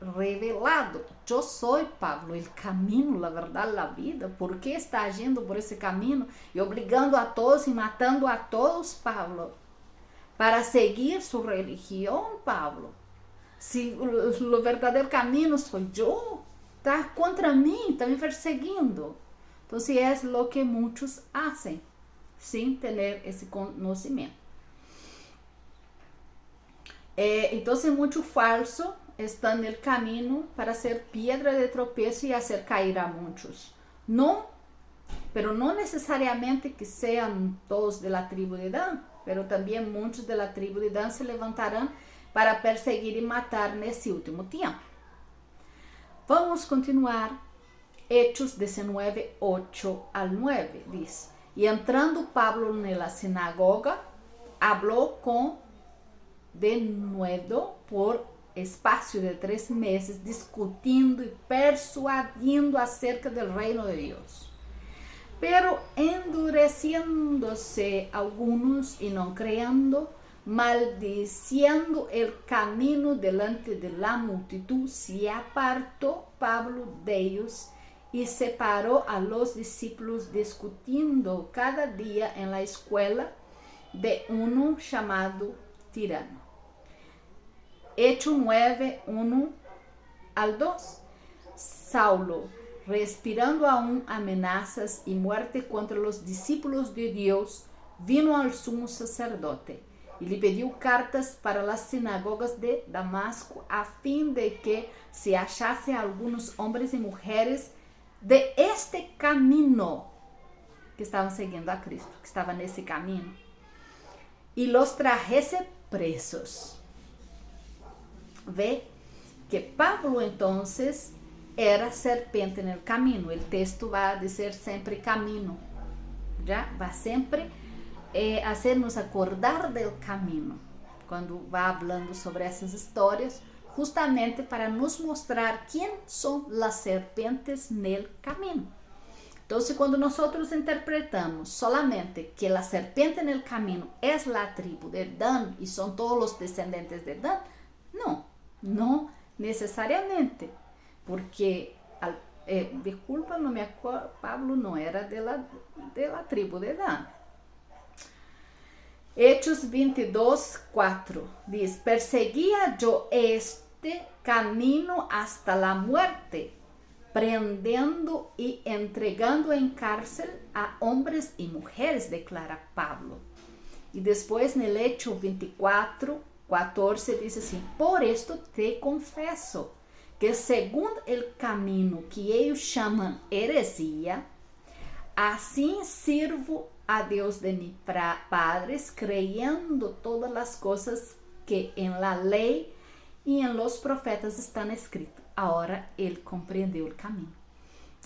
revelado. Yo soy Pablo, el camino, la verdad, la vida. ¿Por qué está agindo por ese camino y obligando a todos y matando a todos, Pablo? Para seguir su religión, Pablo. Si el verdadero camino soy yo, está contra mí, está me perseguindo. Entonces es lo que muchos hacen sin tener ese conocimiento. Entonces mucho falso está en el camino para ser piedra de tropezo y hacer caer a muchos. No, pero no necesariamente que sean todos de la tribu de Dan, pero también muchos de la tribu de Dan se levantarán para perseguir y matar en ese último tiempo. Vamos a continuar. Hechos 19, 8 al 9, dice: Y entrando Pablo en la sinagoga, habló de nuevo por espacio de 3 meses, discutindo y persuadiendo acerca del reino de Dios. Pero endureciéndose algunos y no creyendo, maldiciendo el camino delante de la multitud, se apartó Pablo de ellos y separó a los discípulos, discutiendo cada día en la escuela de uno llamado Tirano. Hecho 9, 1 al 2. Saulo, respirando aún amenazas y muerte contra los discípulos de Dios, vino al sumo sacerdote y le pidió cartas para las sinagogas de Damasco, a fin de que se hallase algunos hombres y mujeres de este camino, que estaban siguiendo a Cristo, que estaban en ese camino, y los trajese presos. Ve que Pablo entonces era serpiente en el camino. El texto va a decir siempre camino, ¿ya? Va siempre hacernos acordar del camino cuando va hablando sobre esas historias, justamente para nos mostrar quién son las serpientes en el camino. Entonces, cuando nosotros interpretamos solamente que la serpiente en el camino es la tribu de Dan y son todos los descendientes de Dan, no necesariamente, porque disculpa, no me acuerdo, Pablo no era de la tribu de Dan. Hechos 22, 4 dice: perseguía yo este camino hasta la muerte, prendiendo y entregando en cárcel a hombres y mujeres, declara Pablo. Y después en el Hecho 24, 14 dice así: por esto te confeso que según el camino que ellos llaman heresía, así sirvo a Dios de mis padres, creyendo todas las cosas que en la ley y en los profetas están escritas. Ahora él comprendió el camino.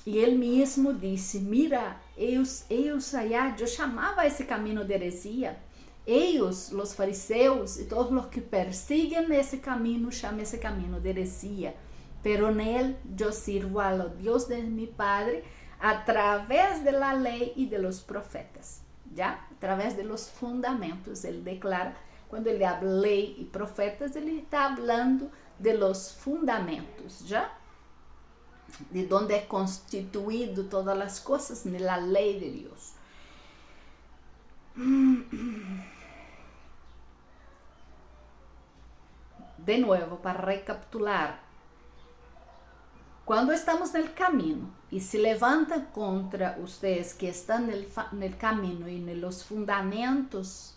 Y él mismo dice: mira, ellos allá, yo llamaba ese camino de heresía. Ellos, los fariseos y todos los que persiguen ese camino, llaman ese camino de heresía. Pero en él yo sirvo a Dios de mi Padre a través de la ley y de los profetas, ¿ya? A través de los fundamentos. Él declara, cuando él habla ley y profetas, él está hablando de los fundamentos, ¿ya? De donde es constituido todas las cosas en la ley de Dios. De nuevo, para recapitular, cuando estamos en el camino y se levantan contra ustedes que están en el camino y en los fundamentos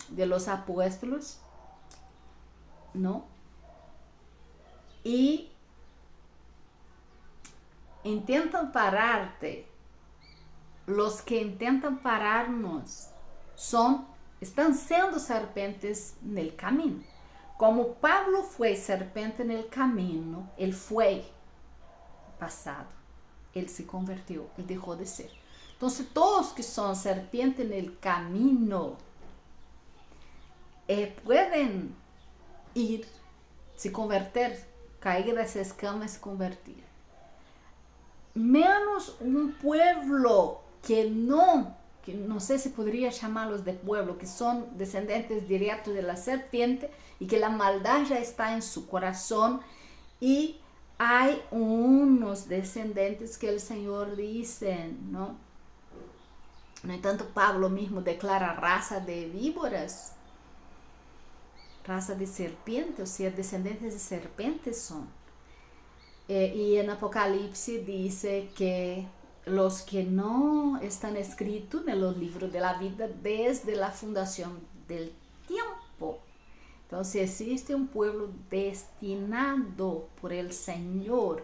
de los apóstoles, ¿no? Y intentan pararte, los que intentan pararnos están siendo serpientes en el camino. Como Pablo fue serpiente en el camino, él fue pasado, él se convirtió, él dejó de ser. Entonces todos que son serpiente en el camino pueden ir, se convertir, caer de esa escama y se convertir. Menos un pueblo que no sé si podría llamarlos de pueblo, que son descendientes directos de la serpiente y que la maldad ya está en su corazón, y hay unos descendientes que el Señor dice, ¿no? No entanto, Pablo mismo declara raza de víboras, raza de serpiente, o sea, descendientes de serpientes son. Y en Apocalipsis dice que los que no están escritos en los libros de la vida desde la fundación del tiempo. Entonces existe un pueblo destinado por el Señor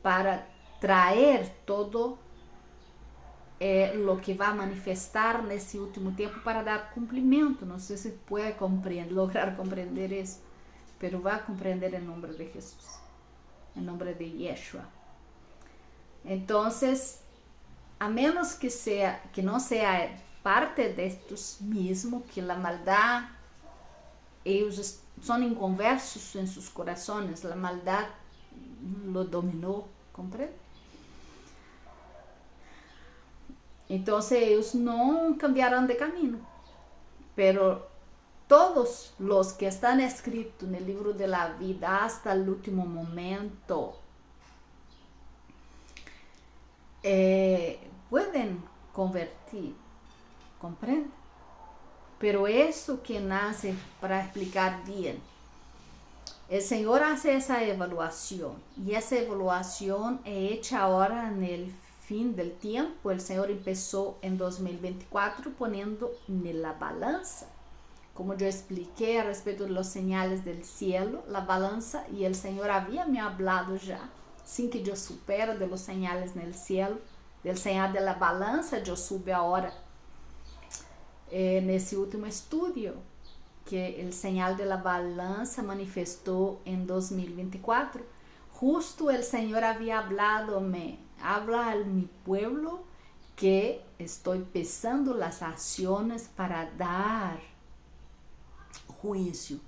para traer todo lo que va a manifestar en ese último tiempo para dar cumplimiento. No sé si puede lograr comprender eso, pero va a comprender en nombre de Jesús, en nombre de Yeshua. Entonces, a menos que no sea parte de estos mismos, que la maldad, ellos son inconversos en sus corazones, la maldad lo dominó, ¿comprende? Entonces ellos no cambiarán de camino. pero todos los que están escritos en el libro de la vida hasta el último momento pueden convertir, ¿comprende? Pero eso que nace, para explicar bien, el Señor hace esa evaluación y esa evaluación es hecha ahora en el fin del tiempo. El Señor empezó en 2024 poniendo en la balanza, como yo expliqué a respecto de los señales del cielo, la balanza, y el Señor había me hablado ya, sin que yo supiera de los señales en el cielo, del señal de la balanza. Yo supe ahora en ese último estudio que el señal de la balanza manifestó en 2024. Justo el Señor había hablado, habla a mi pueblo que estoy pesando las acciones para dar juicio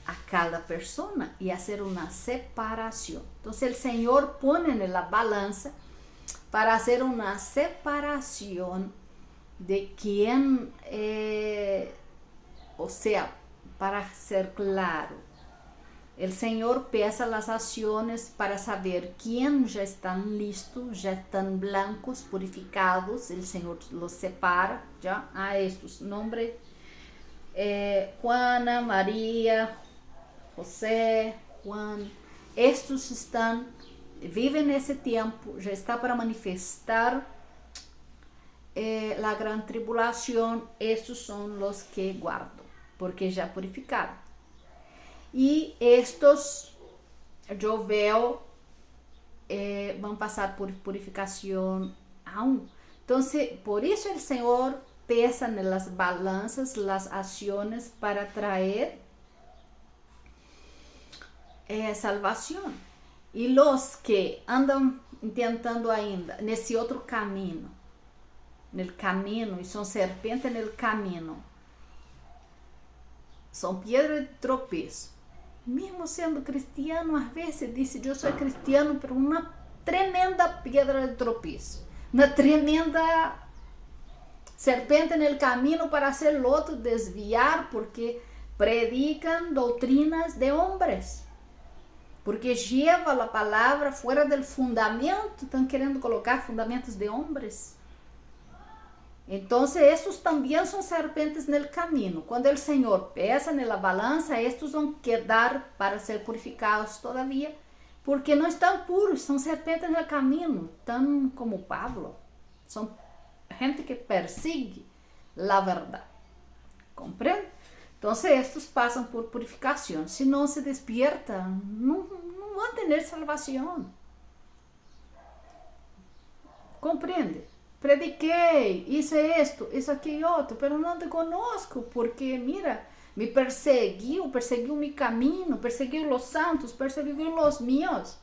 a cada persona y hacer una separación. Entonces el Señor pone en la balanza para hacer una separación de quién, o sea, para ser claro, el Señor pesa las acciones para saber quién ya están listos, ya están blancos, purificados. El Señor los separa ya a estos nombres: Juana, María, José, Juan. Estos viven ese tiempo, ya está para manifestar la gran tribulación. Estos son los que guardo, porque ya purificaron. Y estos, yo veo, van a pasar por purificación aún. Entonces, por eso el Señor pesa en las balanzas las acciones para traer salvación. Y los que andan intentando ainda nesse outro caminho, no caminho, e são serpentes no caminho, são pedra de tropeço. Mesmo sendo cristiano, às vezes diz: eu sou cristiano, pero uma tremenda pedra de tropeço, uma tremenda serpente no caminho para hacer o outro desviar, porque predican doutrinas de hombres, porque lleva a palavra fora do fundamento, estão querendo colocar fundamentos de homens. Então, esses também são serpentes no caminho. Quando o Senhor pesa na balança, estes vão quedar para ser purificados todavia, porque não estão puros, são serpentes no caminho, tão como Pablo. São gente que persigue a verdade. Compreende? Então, estes passam por purificação. Se não se despiertam, não vão ter salvação. Compreende? Prediquei, hice esto, isso aqui e outro, pero não te conozco, porque mira, me perseguiu mi caminho, perseguiu os santos, perseguiu os míos.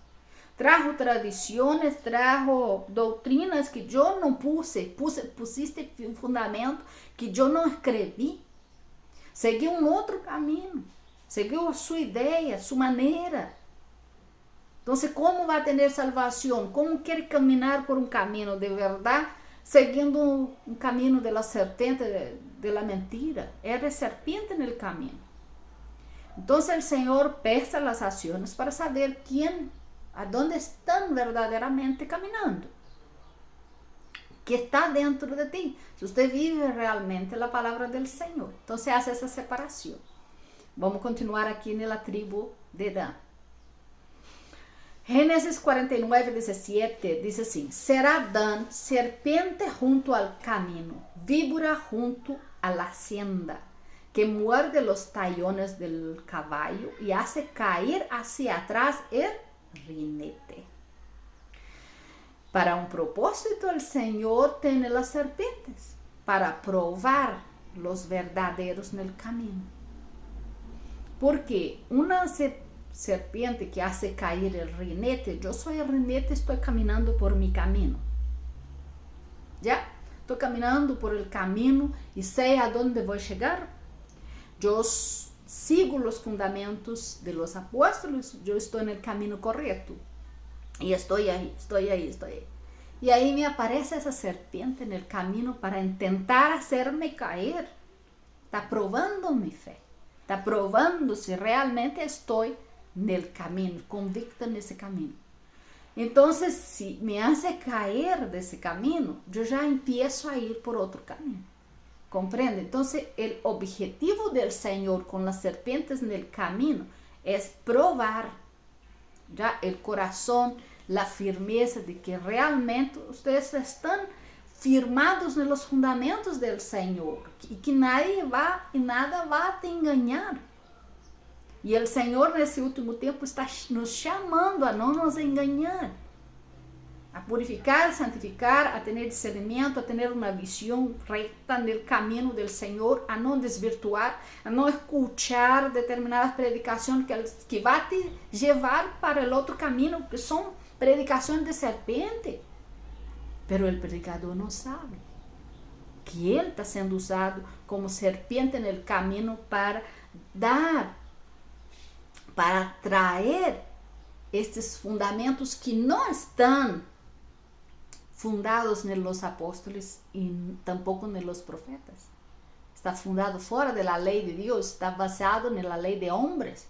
Trajo tradições, trajo doutrinas que eu não pusiste fundamento que eu não escrevi. Seguiu outro caminho, seguiu a sua ideia, sua maneira. Então, como vai ter salvação? Como quer caminhar por caminho de verdade, seguindo caminho de la serpiente, de la mentira? Eres serpiente no caminho. Então, o Senhor pesa as ações para saber aonde estão verdadeiramente caminhando. Que está dentro de ti, se você vive realmente a palavra do Senhor. Então, se hace essa separação. Vamos continuar aqui na tribo de Dan. Gênesis 49:17 diz assim: será Dan serpente junto al camino, víbora junto a la hacienda, que muerde los tallones del caballo y hace caer hacia atrás el rinete. Para um propósito, o Senhor tem as serpentes, para provar los verdadeiros no caminho. Porque uma serpiente que hace cair el rinete, yo soy el rinete, estoy caminando por mi camino. ¿Ya? Estoy caminando por el camino y sé a dónde voy a llegar. Yo sigo los fundamentos de los apóstolos, yo estoy en el camino correcto. Y estoy ahí. Y ahí me aparece esa serpiente en el camino para intentar hacerme caer. está probando mi fe, está probando si realmente estoy en el camino, convicta en ese camino. Entonces, si me hace caer de ese camino, yo ya empiezo a ir por otro camino. ¿Comprende? Entonces, el objetivo del Señor con las serpientes en el camino es probar ya el corazón, la firmeza de que realmente ustedes están firmados en los fundamentos del Señor y que nadie va y nada va a te engañar. E o Senhor, nesse último tempo, está nos chamando a não nos enganar, a purificar, a santificar, a ter discernimento, a ter uma visão reta no caminho do Senhor, a não desvirtuar, a não escuchar determinadas predicações que vão te levar para o outro caminho, que são predicações de serpente. Pero o predicador não sabe que ele está sendo usado como serpente no caminho para traer estes fundamentos que não estão fundados nos apóstolos e tampouco nos profetas. Está fundado fora da lei de Deus, está baseado na lei de homens,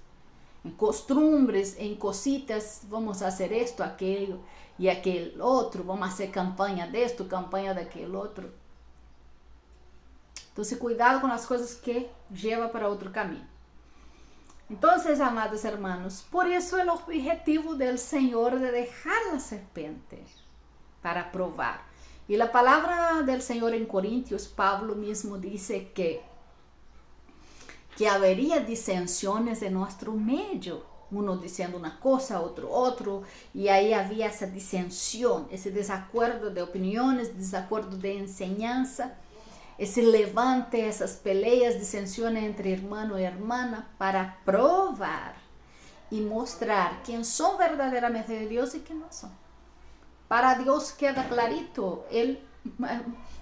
em costumbres, em cositas, vamos fazer isto, aquilo e aquele outro, vamos fazer campanha disto, campanha daquele outro. Então, cuidado com as coisas que levam para outro caminho. Então, amados hermanos, por isso o objetivo del Senhor de deixar a serpente para provar. E a palavra del Senhor em Coríntios, Pablo mesmo disse que haveria disensiones em nosso meio, uno dizendo uma coisa, outro, e aí havia essa dissensão, esse desacordo de opiniões, desacordo de enseñanza, esse levante, essas peleas, dissensiones entre irmão e irmã para provar e mostrar quem são verdadeiramente de Deus e quem não são. Para Deus queda clarito, Ele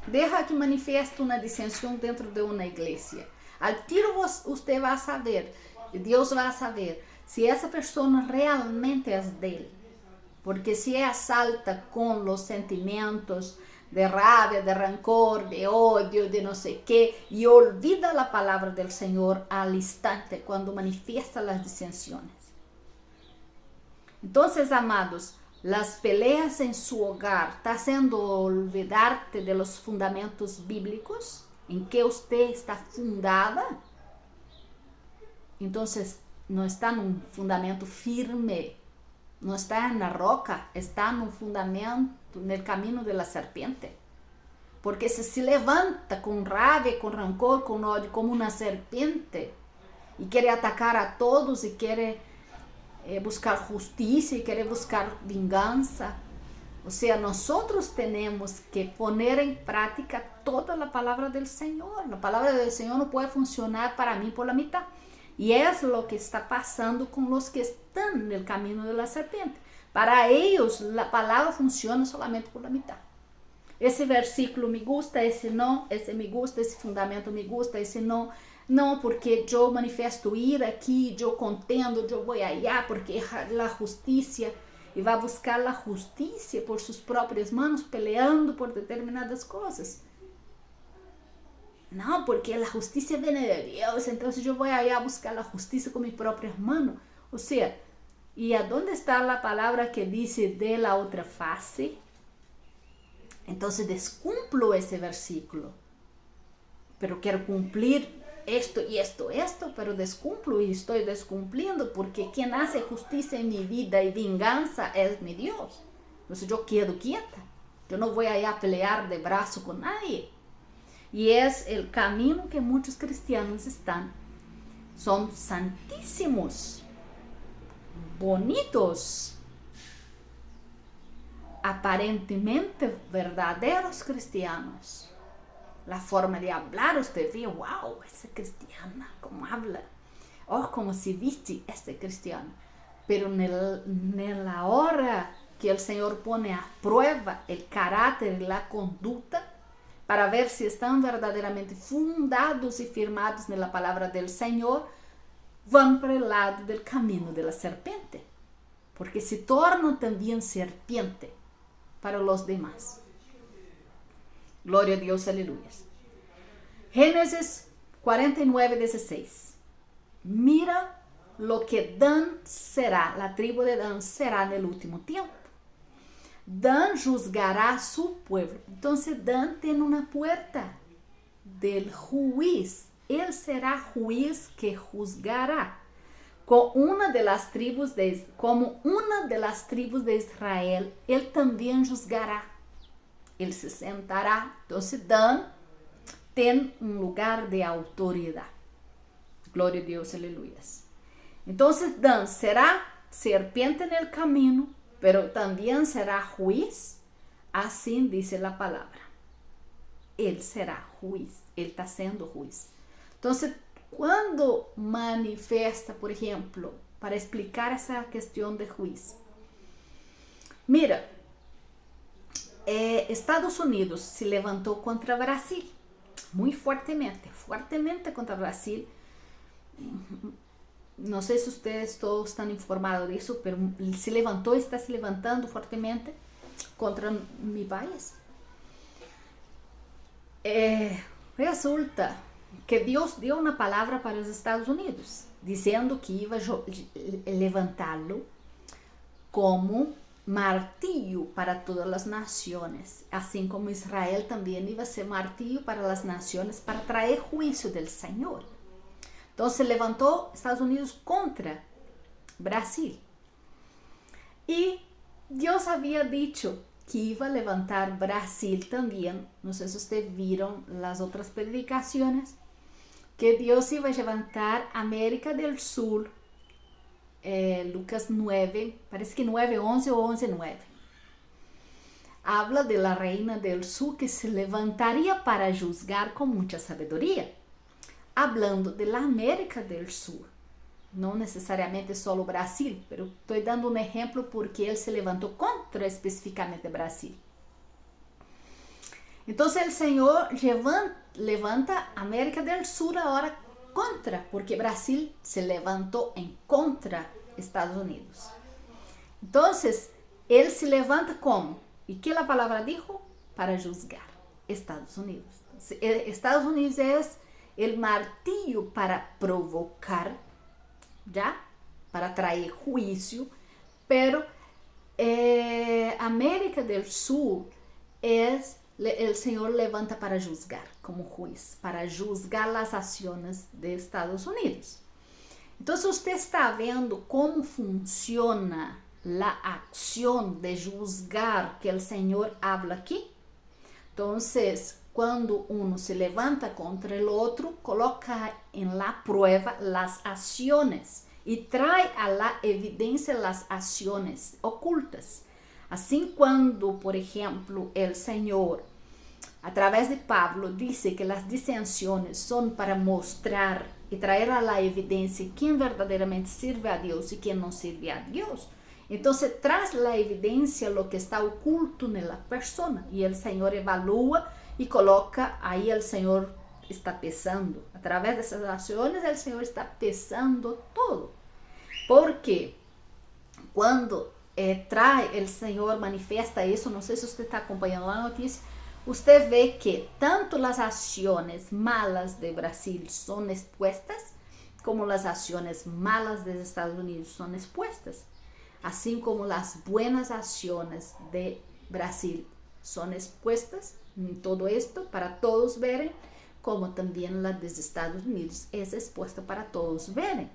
deixa que manifeste uma dissensão dentro de uma igreja. Al tiro você vai saber, Deus vai saber, se essa pessoa realmente é dele. Porque se é salta com os sentimentos de rabia, de rancor, de odio, de no sé qué, y olvida la palabra del Señor al instante cuando manifiesta las disensiones. Entonces, amados, las peleas en su hogar está haciendo olvidarte de los fundamentos bíblicos en que usted está fundada. Entonces, no está en un fundamento firme, no está en la roca, está en un fundamento, en el camino de la serpiente. Porque se levanta con rabia, con rancor, con odio, como una serpiente, y quiere atacar a todos, y quiere buscar justicia, y quiere buscar venganza. O sea, nosotros tenemos que poner en práctica toda la palabra del Señor. La palabra del Señor no puede funcionar para mí por la mitad. Y es lo que está pasando con los que están en el camino de la serpiente. Para ellos la palabra funciona solamente por la mitad. Ese versículo me gusta, ese no, ese me gusta, ese fundamento me gusta, ese no. No, porque yo manifiesto ira aquí, yo contendo, yo voy allá, porque la justicia, y va a buscar la justicia por sus propias manos, peleando por determinadas cosas. No, porque la justicia viene de Dios, entonces yo voy allá a buscar la justicia con mis propias manos. O sea, ¿y a dónde está la palabra que dice de la otra fase? Entonces descumplo ese versículo, pero quiero cumplir esto y esto, pero descumplo y estoy descumpliendo porque quien hace justicia en mi vida y venganza es mi Dios. Entonces yo quedo quieta, yo no voy allá a pelear de brazo con nadie. Y es el camino que muchos cristianos están. Son santísimos, bonitos, aparentemente verdaderos cristianos. La forma de hablar, usted ve, wow, esa cristiana, cómo habla. Oh, como se viste este cristiano. Pero en la hora que el Señor pone a prueba el carácter y la conducta, para ver si están verdaderamente fundados y firmados en la palabra del Señor, van por el lado del camino de la serpiente, porque se tornan también serpiente para los demás. Gloria a Dios, aleluya. Génesis 49:16. Mira lo que Dan será, la tribu de Dan será en el último tiempo. Dan juzgará a su pueblo. Entonces Dan tiene una puerta del juiz. Él será juiz que juzgará. Como una de las tribus de Israel, él también juzgará. Él se sentará. Entonces Dan tiene un lugar de autoridad. Gloria a Dios, aleluya. Entonces Dan será serpiente en el camino, pero también será juez. Así dice la palabra. Él será juez. Él está siendo juez. Entonces, cuando manifiesta, por ejemplo, para explicar esa cuestión de juez. Mira, Estados Unidos se levantó contra Brasil, muy fuertemente contra Brasil. No sé si ustedes todos están informados de eso, pero está se levantando fuertemente contra mi país. Resulta que Dios dio una palabra para los Estados Unidos, diciendo que iba a levantarlo como martillo para todas las naciones, así como Israel también iba a ser martillo para las naciones para traer juicio del Señor. Entonces levantó Estados Unidos contra Brasil. Y Dios había dicho que iba a levantar Brasil también. No sé si ustedes vieron las otras predicaciones, que Dios iba a levantar América del Sur. Lucas 9, parece que 9:11 o 11:9. Habla de la reina del sur que se levantaría para juzgar con mucha sabiduría. Hablando de la América del Sur, no necesariamente solo Brasil, pero estoy dando un ejemplo porque él se levantó contra específicamente Brasil. Entonces el Señor levanta América del Sur ahora contra, porque Brasil se levantó en contra de Estados Unidos. Entonces, él se levanta como, ¿y qué la palabra dijo? Para juzgar Estados Unidos. Estados Unidos es el martillo para provocar, ¿ya? Para traer juicio, pero América del Sur es el Señor levanta para juzgar como juez, para juzgar las acciones de Estados Unidos. Entonces usted está viendo cómo funciona la acción de juzgar que el Señor habla aquí. Entonces, cuando uno se levanta contra el otro, coloca en la prueba las acciones y trae a la evidencia las acciones ocultas. Así cuando, por ejemplo, el Señor, a través de Pablo, dice que las disensiones son para mostrar y traer a la evidencia quién verdaderamente sirve a Dios y quién no sirve a Dios. Entonces, tras la evidencia lo que está oculto en la persona y el Señor evalúa y coloca, ahí el Señor está pesando. A través de esas acciones el Señor está pesando todo. Porque cuando trae el Señor, manifiesta eso, no sé si usted está acompañando la noticia, usted ve que tanto las acciones malas de Brasil son expuestas, como las acciones malas de Estados Unidos son expuestas. Así como las buenas acciones de Brasil son expuestas en todo esto para todos verem, como también la de Estados Unidos es expuesta para todos verem.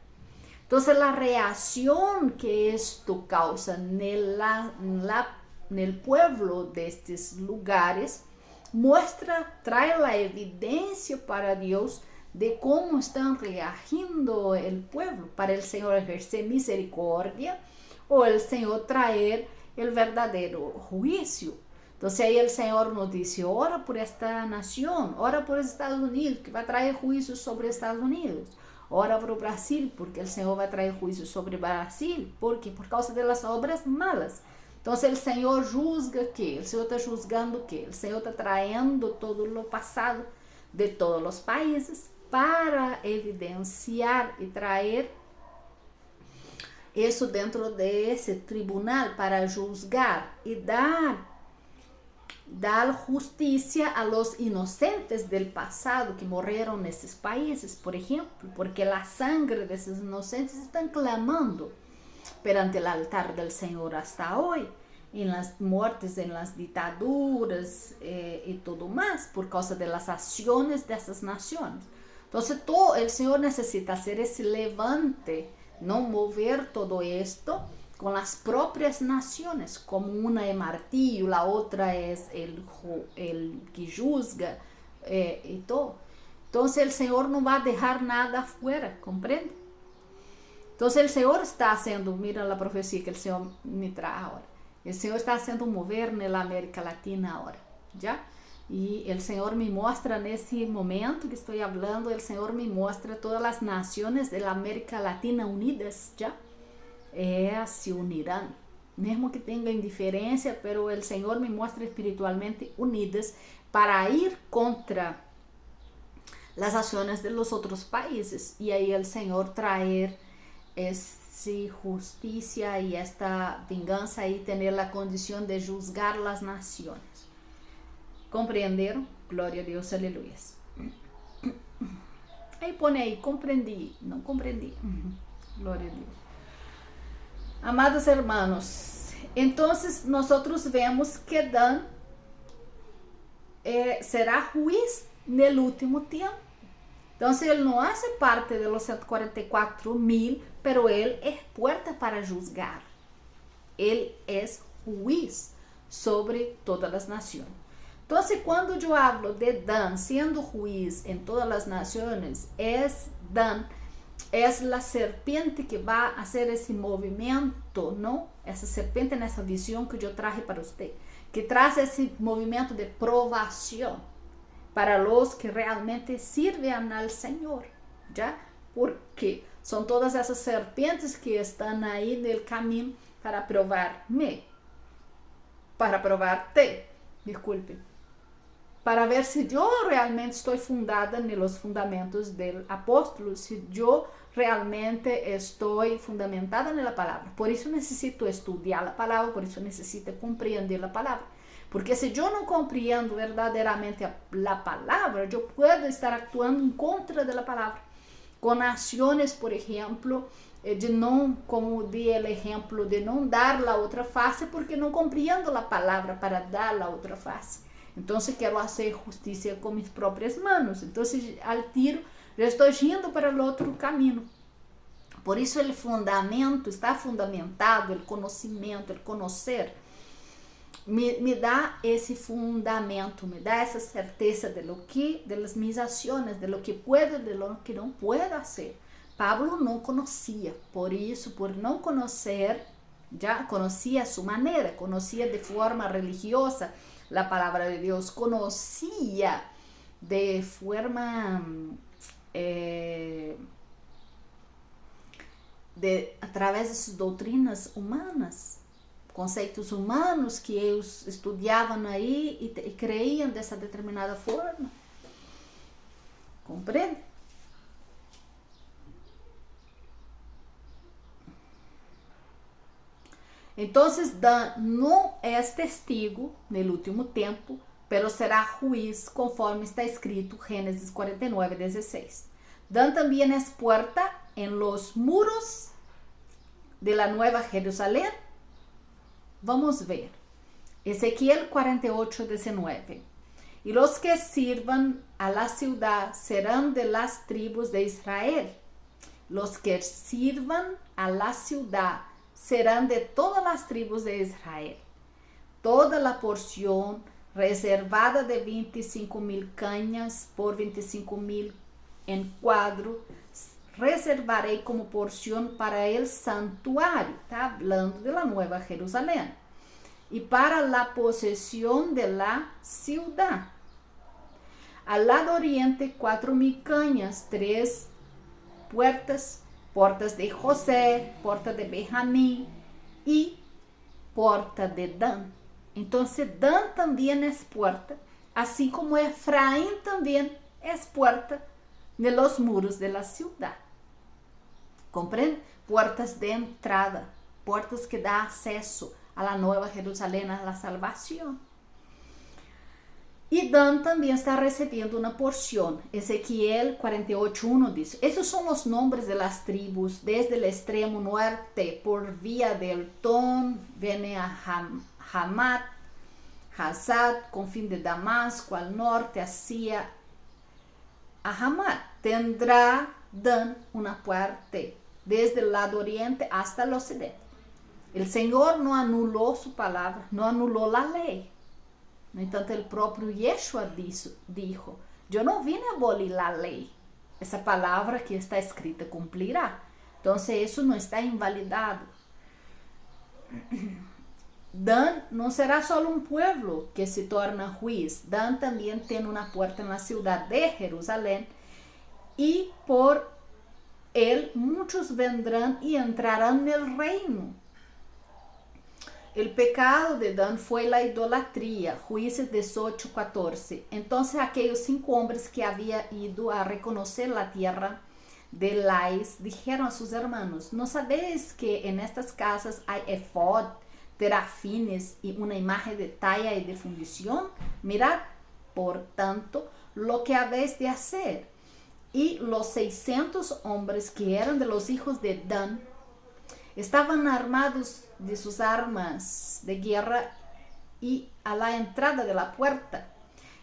Entonces la reacción que esto causa en el pueblo de estos lugares trae la evidencia para Dios de cómo están reagiendo el pueblo, para el Señor ejercer misericordia o el Señor traer el verdadero juicio. Entonces ahí el Señor nos dice, ora por esta nación, ora por Estados Unidos, que va a traer juicio sobre Estados Unidos. Ora por Brasil, porque el Señor va a traer juicio sobre Brasil, porque por causa de las obras malas. Entonces el Señor juzga ¿qué? El Señor está juzgando ¿qué? El Señor está trayendo todo lo pasado de todos los países para evidenciar y traer eso dentro de ese tribunal para juzgar y dar dar justicia a los inocentes del pasado que morreram nesses países, por exemplo, porque a sangre desses inocentes estão clamando perante o altar del Senhor hasta hoje, em las mortes, em las ditaduras e tudo mais, por causa de las ações dessas nações. Então, o Senhor necessita fazer esse levante, não mover todo isto com as próprias nações, como uma é martillo, a outra é el que juzga e todo. Então, o Senhor não vai deixar nada afuera, compreende? Então, o Senhor está haciendo, mira a profecia que o Senhor me traz agora. O Senhor está haciendo mover na América Latina agora, já? E o Senhor me mostra nesse momento que estou falando, o Senhor me mostra todas as nações da América Latina unidas, já? Se unirão, mesmo que tenham indiferença, pero o Senhor me mostra espiritualmente unidas para ir contra as ações de los outros países, e aí o Senhor trazer essa justiça e esta vingança e ter a condição de julgar as nações. Compreenderam? Glória a Deus, aleluia. Aí põe aí, compreendi, não compreendi. Glória a Deus. Amados hermanos, entonces nosotros vemos que Dan será juiz no último tiempo. Entonces él no hace parte de los 144,000, pero él es puerta para juzgar. Él es juiz sobre todas las naciones. Entonces cuando yo hablo de Dan siendo juiz en todas las naciones, es Dan, es la serpiente que va a hacer ese movimiento, ¿no? Esa serpiente en esa visión que yo traje para usted, que trae ese movimiento de provación para los que realmente sirven al Señor, ¿ya? Porque son todas esas serpientes que están ahí en el camino para probarme, para probarte, disculpe, para ver se eu realmente estou fundada nos fundamentos do apóstolo, se eu realmente estou fundamentada na palavra. Por isso necessito estudar a palavra, por isso necessito compreender a palavra. Porque se eu não compreendo verdadeiramente a palavra, eu posso estar actuando em contra da palavra. Com ações, por exemplo, de não, como dei o exemplo, de não dar a outra face, porque não compreendo a palavra para dar a outra face. Então, quero fazer justiça com minhas próprias mãos. Então, ao tiro, eu estou indo para o outro caminho. Por isso, o fundamento está fundamentado, o conhecimento, o conhecer, me dá esse fundamento, me dá essa certeza de lo que, de las minhas ações, de lo que puedo, de lo que não puedo fazer. Pablo não conhecia, por isso, por não conhecer, já conhecia a sua maneira, conhecia de forma religiosa la palabra de Dios, conocía de forma a través de sus doutrinas humanas, conceitos humanos que eles estudavam aí e creiam dessa determinada forma. Compreende? Entonces Dan não é testigo no último tempo, pero será juiz, conforme está escrito Gênesis 49:16. Dan também é puerta em los muros de la Nueva Jerusalén. Vamos ver. Ezequiel 48:19. Y los que sirvan a la ciudad serán de las tribus de Israel. Los que sirvan a la ciudad serán de todas las tribus de Israel. Toda la porción reservada de 25,000 cañas por 25,000 en cuadro, reservaré como porción para el santuario. Está hablando de la Nueva Jerusalén. Y para la posesión de la ciudad. Al lado oriente, 4,000 cañas, 3 puertas, portas de José, porta de Benjamín y porta de Dan. Entonces Dan también es puerta, así como Efraín también es puerta de los muros de la ciudad. ¿Comprende? Puertas de entrada, puertas que dan acceso a la Nueva Jerusalén, a la salvación. Y Dan también está recibiendo una porción. Ezequiel 48:1 dice, esos son los nombres de las tribus desde el extremo norte por vía del Ton, viene a Hamat, Hazad, con fin de Damasco, al norte, hacia a Hamat. Tendrá Dan una parte desde el lado oriente hasta el occidente. El Señor no anuló su palabra, no anuló la ley. No entanto, el próprio Yeshua dijo, yo no vine a abolir la ley. Esa palabra que está escrita cumplirá. Entonces, eso no está invalidado. Dan no será solo un pueblo que se torna juez. Dan también tiene una puerta en la ciudad de Jerusalén. Y por él muchos vendrán y entrarán en el reino. El pecado de Dan fue la idolatría, Jueces 18:14. Entonces aquellos 5 hombres que habían ido a reconocer la tierra de Lais dijeron a sus hermanos, ¿no sabéis que en estas casas hay efod, terafines y una imagen de talla y de fundición? Mirad, por tanto, lo que habéis de hacer. Y los 600 hombres que eran de los hijos de Dan estaban armados de sus armas de guerra y a la entrada de la puerta.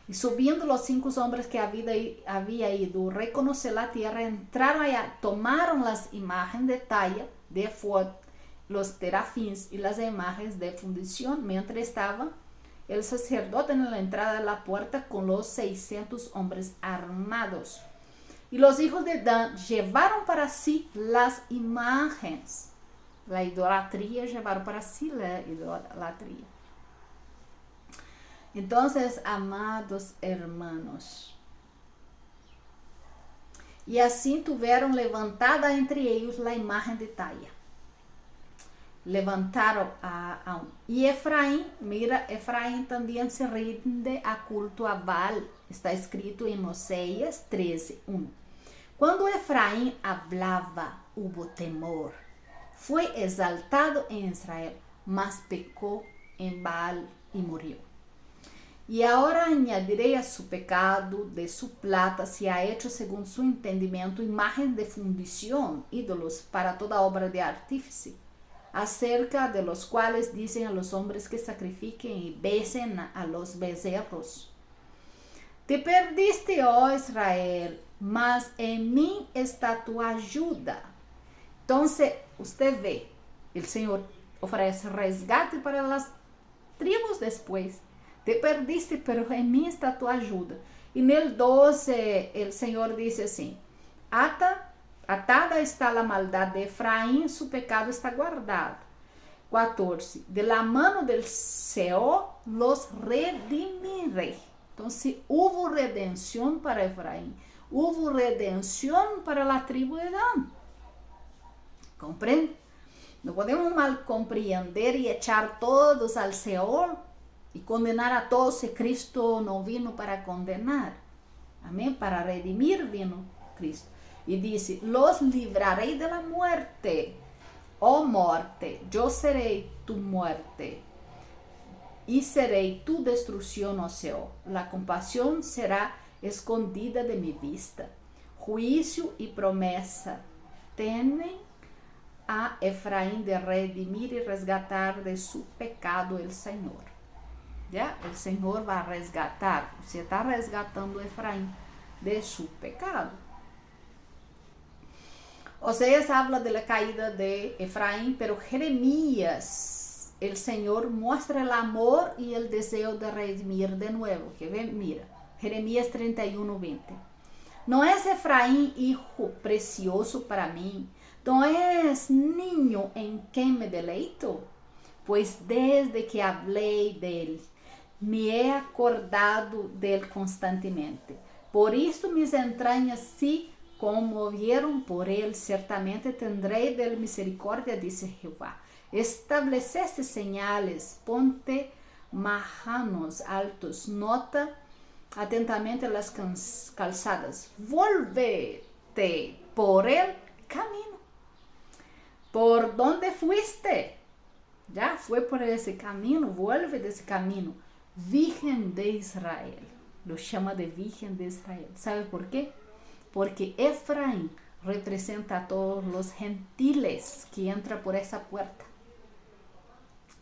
Y subiendo los 5 hombres que había ido a reconocer la tierra, entraron allá, tomaron las imágenes de talla de efod, los terafines y las imágenes de fundición, mientras estaba el sacerdote en la entrada de la puerta con los 600 hombres armados. Y los hijos de Dan llevaron para sí las imágenes. La idolatría, llevaron para sí la idolatría. Entonces, amados hermanos, y así tuvieron levantada entre ellos la imagen de talla. Levantaron a y Efraín, mira, Efraín también se rinde a culto a Baal. Está escrito en Oseas 13:1. Cuando Efraín hablaba, hubo temor. Fue exaltado en Israel, mas pecó en Baal y murió. Y ahora añadiré a su pecado de su plata, se ha hecho según su entendimiento, imagen de fundición, ídolos para toda obra de artífice, acerca de los cuales dicen a los hombres que sacrifiquen y besen a los becerros. Te perdiste, oh Israel, mas en mí está tu ayuda. Entonces, usted ve, el Señor ofrece resgate para las tribus después. Te perdiste, pero en mí está tu ayuda. Y en el 12, el Señor dice así, atada está la maldad de Efraín, su pecado está guardado. 14, de la mano del Seol los redimiré. Entonces, hubo redención para Efraín, hubo redención para la tribu de Dan. ¿Comprende? No podemos mal comprender y echar todos al Seol y condenar a todos si Cristo no vino para condenar. Amén. Para redimir vino Cristo. Y dice, los libraré de la muerte. Oh muerte, yo seré tu muerte y seré tu destrucción, oh Seol. La compasión será escondida de mi vista. Juicio y promesa tienen a Efraín de redimir y resgatar de su pecado el Señor. ¿Ya? El Señor va a resgatar, se está resgatando a Efraín de su pecado. Oseas habla de la caída de Efraín, pero Jeremías, el Señor muestra el amor y el deseo de redimir de nuevo. Que ven, mira, Jeremías 31:20. ¿No es Efraín hijo precioso para mí? ¿No es niño en quien me deleito? Pues desde que hablé de él, me he acordado de él constantemente. Por esto mis entrañas se conmovieron por él. Ciertamente tendré de él misericordia, dice Jehová. Estableceste señales, ponte majanos altos, nota atentamente las calzadas. Vuélvete por el camino. ¿Por dónde fuiste? Ya fue por ese camino, vuelve de ese camino. Virgen de Israel. lo llama de Virgen de Israel. ¿Sabe por qué? Porque Efraín representa a todos los gentiles que entran por esa puerta.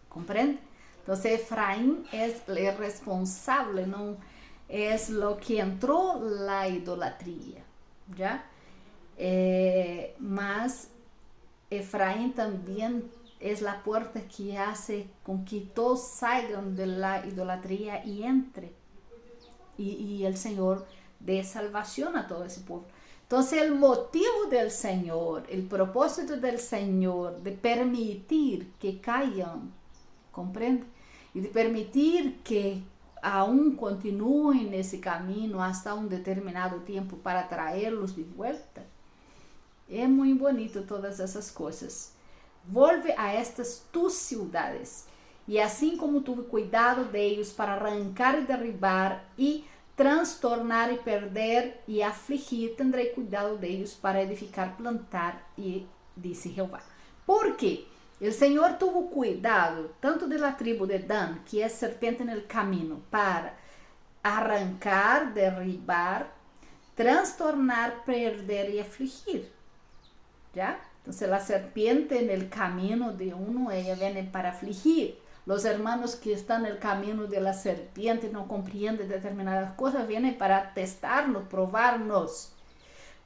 ¿Comprende? Entonces Efraín es el responsable, no es lo que entró la idolatría, ¿ya? Mas Efraín también es la puerta que hace con que todos salgan de la idolatría y entre. Y el Señor dé salvación a todo ese pueblo. Entonces el motivo del Señor, el propósito del Señor de permitir que caigan, ¿comprende? Y de permitir que aún continúen ese camino hasta un determinado tiempo para traerlos de vuelta. Es muy bonito todas esas cosas. Vuelve a estas tus ciudades, y así como tuve cuidado de ellos para arrancar y derribar y trastornar y perder y afligir, tendré cuidado de ellos para edificar, plantar, y dice Jehová. Porque el Señor tuvo cuidado tanto de la tribu de Dan, que es serpiente en el camino, para arrancar, derribar, trastornar, perder y afligir. ¿Ya? Entonces la serpiente en el camino de uno, ella viene para afligir. Los hermanos que están en el camino de la serpiente, no comprenden determinadas cosas, vienen para testarnos, probarnos.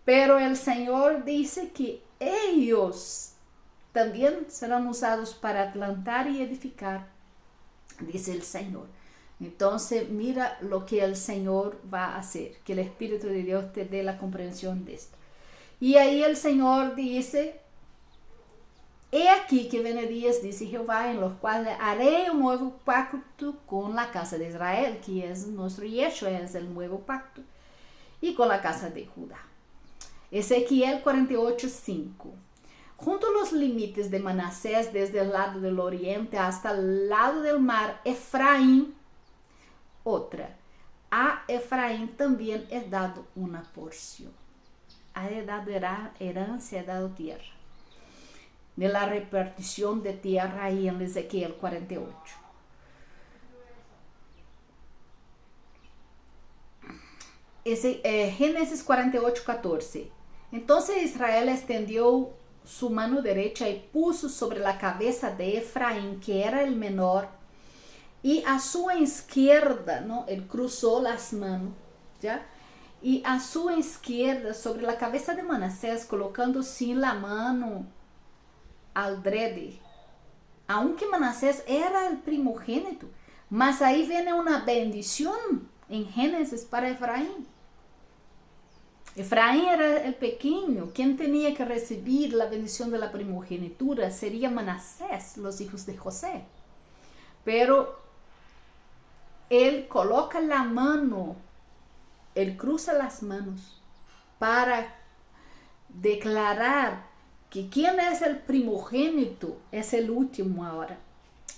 Pero el Señor dice que ellos también serán usados para plantar y edificar, dice el Señor. Entonces mira lo que el Señor va a hacer, que el Espíritu de Dios te dé la comprensión de esto. Y ahí el Señor dice: he aquí que viene días, dice Jehová, en los cuales haré un nuevo pacto con la casa de Israel, que es nuestro Yeshua, es el nuevo pacto, y con la casa de Judá. Ezequiel 48:5. Junto a los límites de Manasés, desde el lado del oriente hasta el lado del mar, Efraín, otra. A Efraín también he dado una porción. He dado herencia, he dado tierra. De la repartición de tierra ahí en Ezequiel 48. Génesis 48:14. Entonces Israel extendió su mano derecha y puso sobre la cabeza de Efraín, que era el menor, y a su izquierda, ¿no? Él cruzó las manos, ¿ya? Y a su izquierda, sobre la cabeza de Manasés, colocando sin la mano aldrede. Aunque Manasés era el primogénito, mas ahí viene una bendición en Génesis para Efraín. Efraín era el pequeño. Quien tenía que recibir la bendición de la primogenitura sería Manasés, los hijos de José. Pero él coloca la mano, él cruza las manos para declarar que quien es el primogénito es el último ahora,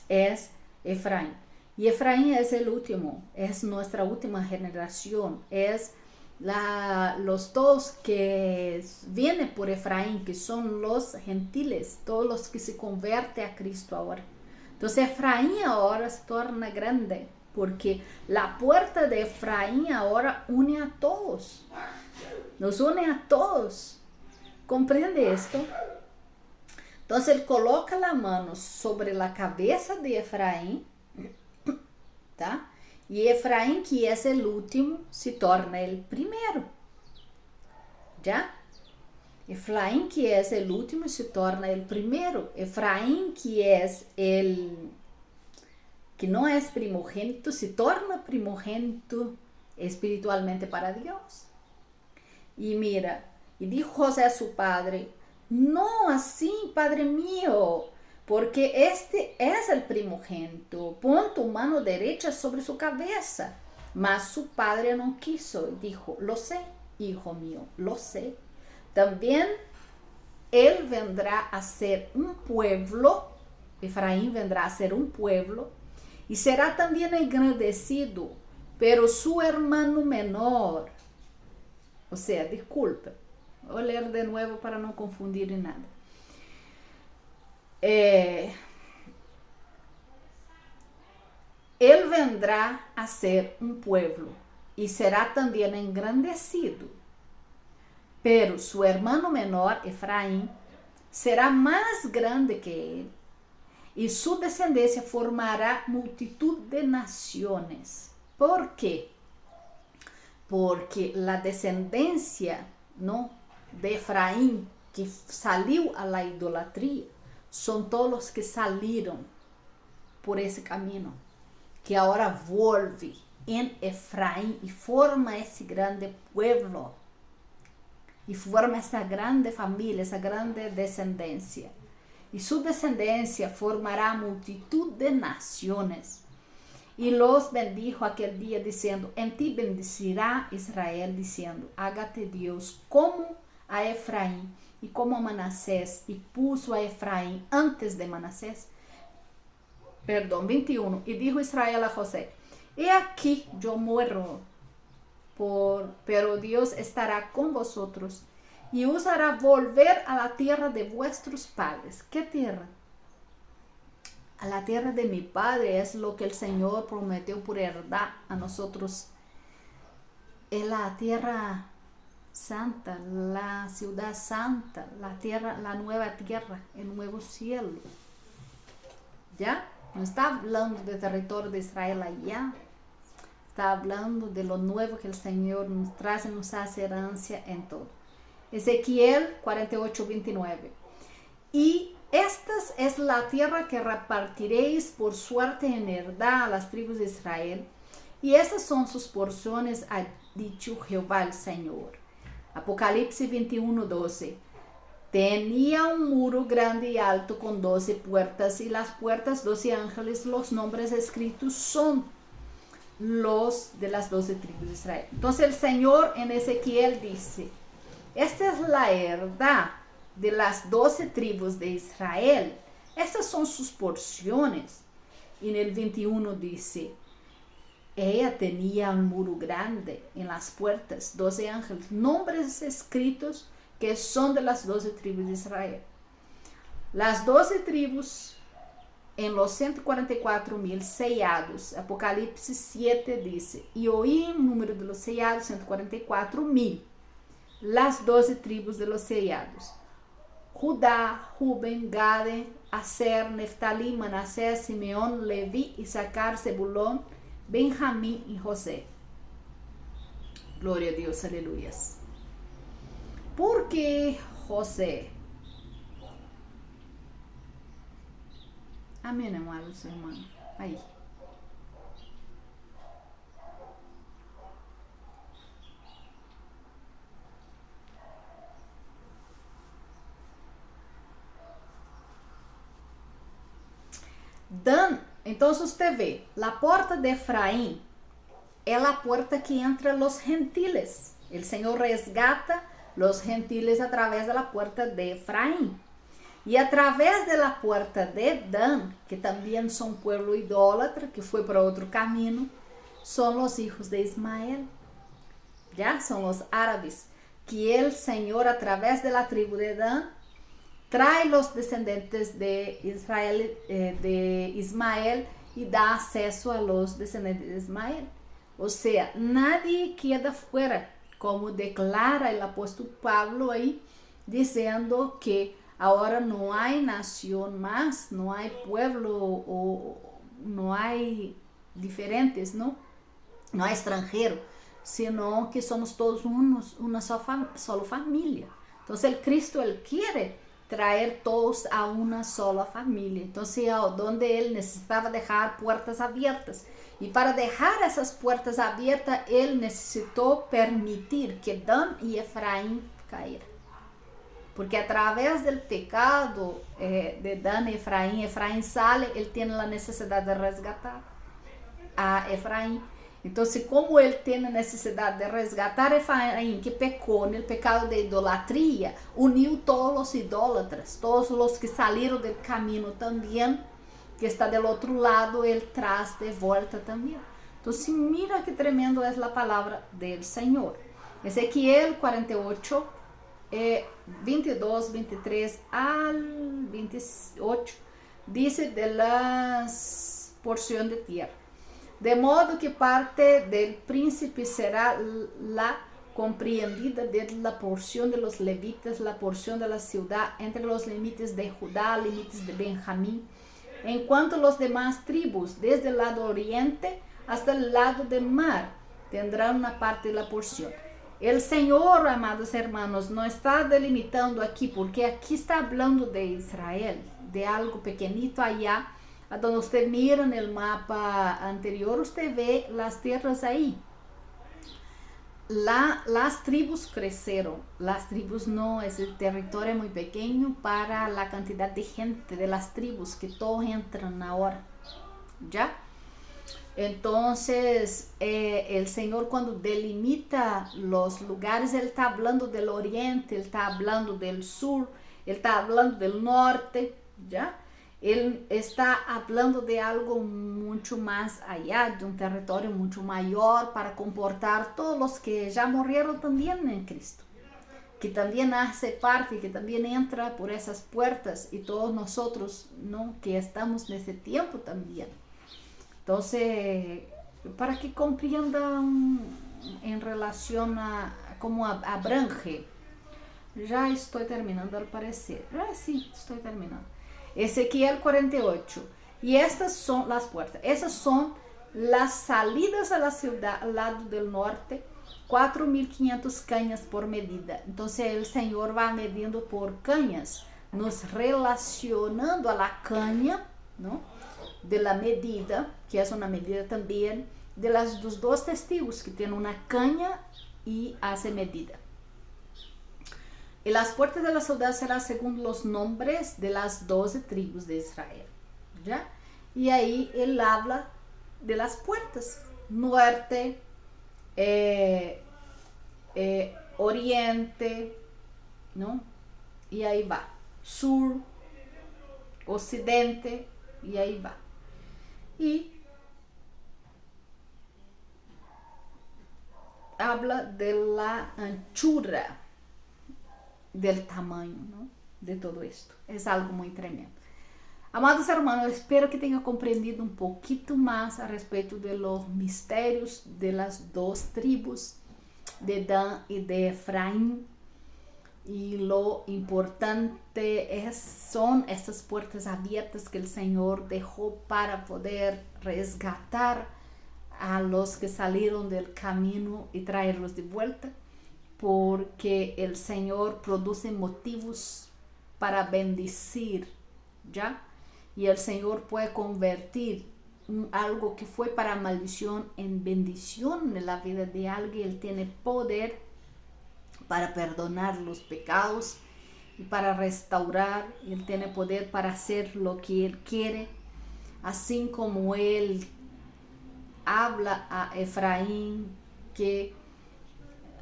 es Efraín. Y Efraín es el último, es nuestra última generación, es los dos que vienen por Efraín, que son los gentiles, todos los que se convierten a Cristo ahora. Entonces Efraín ahora se torna grande, porque la puerta de Efraín ahora une a todos, nos une a todos. ¿Comprende esto? Entonces él coloca la mano sobre la cabeza de Efraín, ¿tá? Y Efraín, que es el último, se torna el primero. ¿Ya? Efraín, que es el último, se torna el primero. Efraín, que es que no es primogénito, se torna primogénito espiritualmente para Dios. Y mira, y dijo José a su padre: no así, padre mío, porque este es el primogénito, pon tu mano derecha sobre su cabeza. Mas su padre no quiso y dijo: lo sé, hijo mío, lo sé. También él vendrá a ser un pueblo, Efraín vendrá a ser un pueblo, y será también engrandecido, pero su hermano menor, o sea, disculpe, voy a leer de nuevo para no confundir en nada. Él vendrá a ser un pueblo, y será también engrandecido. Pero su hermano menor, Efraín, será más grande que él, y su descendencia formará multitud de naciones. ¿Por qué? Porque la descendencia, ¿no?, de Efraín, que salió a la idolatría, son todos los que salieron por ese camino, que ahora vuelve en Efraín y forma ese grande pueblo, y forma esa grande familia, esa grande descendencia. Y su descendencia formará multitud de naciones. Y los bendijo aquel día diciendo: en ti bendecirá Israel, diciendo: hágate Dios como a Efraín y como a Manasés. Y puso a Efraín antes de Manasés. 21. Y dijo Israel a José: he aquí yo muero, pero Dios estará con vosotros y os hará volver a la tierra de vuestros padres. ¿Qué tierra? A la tierra de mi padre. Es lo que el Señor prometió por heredad a nosotros. Es la tierra santa, la ciudad santa, la tierra, la nueva tierra, el nuevo cielo. ¿Ya? No está hablando del territorio de Israel allá. Está hablando de lo nuevo que el Señor nos trae, nos hace herencia en todo. Ezequiel 48, 29. Y esta es la tierra que repartiréis por suerte en heredad a las tribus de Israel. Y esas son sus porciones, ha dicho Jehová el Señor. Apocalipsis 21, 12. Tenía un muro grande y alto con 12 puertas, y las puertas 12 ángeles. Los nombres escritos son los de las 12 tribus de Israel. Entonces el Señor en Ezequiel dice: esta es la heredad de las 12 tribus de Israel. Estas son sus porciones. Y en el 21 dice: ella tenía un muro grande en las puertas, 12 ángeles, nombres escritos que son de las 12 tribus de Israel. Las 12 tribus en los 144,000 sellados. Apocalipsis 7 dice: y oí el número de los sellados, 144,000. Las 12 tribus de los sellados: Judá, Rubén, Gade, Aser, Neftalí, Manasés, Simeón, Leví, Isaacar, Zebulón, Benjamín y José. Gloria a Dios, aleluyas. ¿Por qué José? Amén, amados hermanos. Ahí. Dan, entonces usted ve, la puerta de Efraín es la puerta que entra los gentiles. El Señor resgata los gentiles a través de la puerta de Efraín. Y a través de la puerta de Dan, que también son pueblo idólatra, que fue por otro camino, son los hijos de Ismael. Ya son los árabes, que el Señor a través de la tribu de Dan trae los descendientes de Israel, de Ismael, y da acceso a los descendientes de Ismael. O sea, nadie queda fuera, como declara el apóstol Pablo ahí, diciendo que ahora no hay nación más, no hay pueblo, o no hay diferentes, ¿no? No hay extranjero, sino que somos todos una sola familia. Entonces el Cristo, Él quiere traer todos a una sola familia. Entonces, donde Él necesitaba dejar puertas abiertas. Y para dejar esas puertas abiertas, Él necesitó permitir que Dan y Efraín cayeran. Porque a través del pecado de Dan y Efraín sale, Él tiene la necesidad de resgatar a Efraín. Entonces, como Él tiene necesidad de resgatar a Efraín, que pecó en el pecado de idolatría, unió todos los idólatras, todos los que salieron del camino también, que está del otro lado, Él trae de vuelta también. Entonces, mira qué tremendo es la palabra del Señor. Ezequiel 48, 22, 23 al 28, dice de las porciones de tierra. De modo que parte del príncipe será la compreendida de la porción de los levitas, la porción de la ciudad entre los límites de Judá, límites de Benjamín, en cuanto a los demás tribus, desde el lado oriente hasta el lado del mar, tendrán una parte de la porción. El Señor, amados hermanos, no está delimitando aquí, porque aquí está hablando de Israel, de algo pequeñito allá, a donde usted mira en el mapa anterior, usted ve las tierras ahí. Las tribus crecieron, las tribus no, es el territorio muy pequeño para la cantidad de gente de las tribus que todos entran ahora, ¿ya? Entonces, el Señor cuando delimita los lugares, Él está hablando del oriente, Él está hablando del sur, Él está hablando del norte, ¿ya? Él está hablando de algo mucho más allá, de un territorio mucho mayor para comportar todos los que ya murieron también en Cristo, que también hace parte, que también entra por esas puertas, y todos nosotros, ¿no?, que estamos en ese tiempo también. Entonces, para que comprendan en relación a cómo abrange, ya estoy terminando al parecer, sí, estoy terminando. Ezequiel 48, y estas son las puertas, esas son las salidas a la ciudad al lado del norte, 4.500 cañas por medida. Entonces el Señor va medindo por cañas, nos relacionando a la caña, ¿no?, de la medida, que es una medida también de los dos testigos que tienen una caña y hace medida. Y las puertas de la ciudad serán según los nombres de las 12 tribus de Israel, ¿ya? Y ahí él habla de las puertas, norte, oriente, ¿no? Y ahí va, sur, occidente, y ahí va. Y habla de la anchura, del tamaño, ¿no?, de todo esto. Es algo muy tremendo. Amados hermanos, espero que tengan comprendido un poquito más a respecto de los misterios de las dos tribus, de Dan y de Efraín, y lo importante son estas puertas abiertas que el Señor dejó para poder resgatar a los que salieron del camino y traerlos de vuelta, porque el Señor produce motivos para bendecir, ¿ya? Y el Señor puede convertir algo que fue para maldición en bendición en la vida de alguien. Él tiene poder para perdonar los pecados y para restaurar. Él tiene poder para hacer lo que Él quiere, así como Él habla a Efraín, que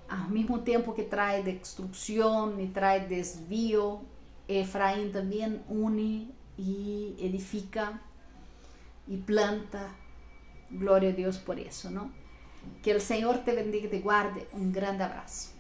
al mismo tiempo que trae destrucción y trae desvío, Efraín también une y edifica y planta. Gloria a Dios por eso, ¿no? Que el Señor te bendiga y te guarde. Un grande abrazo.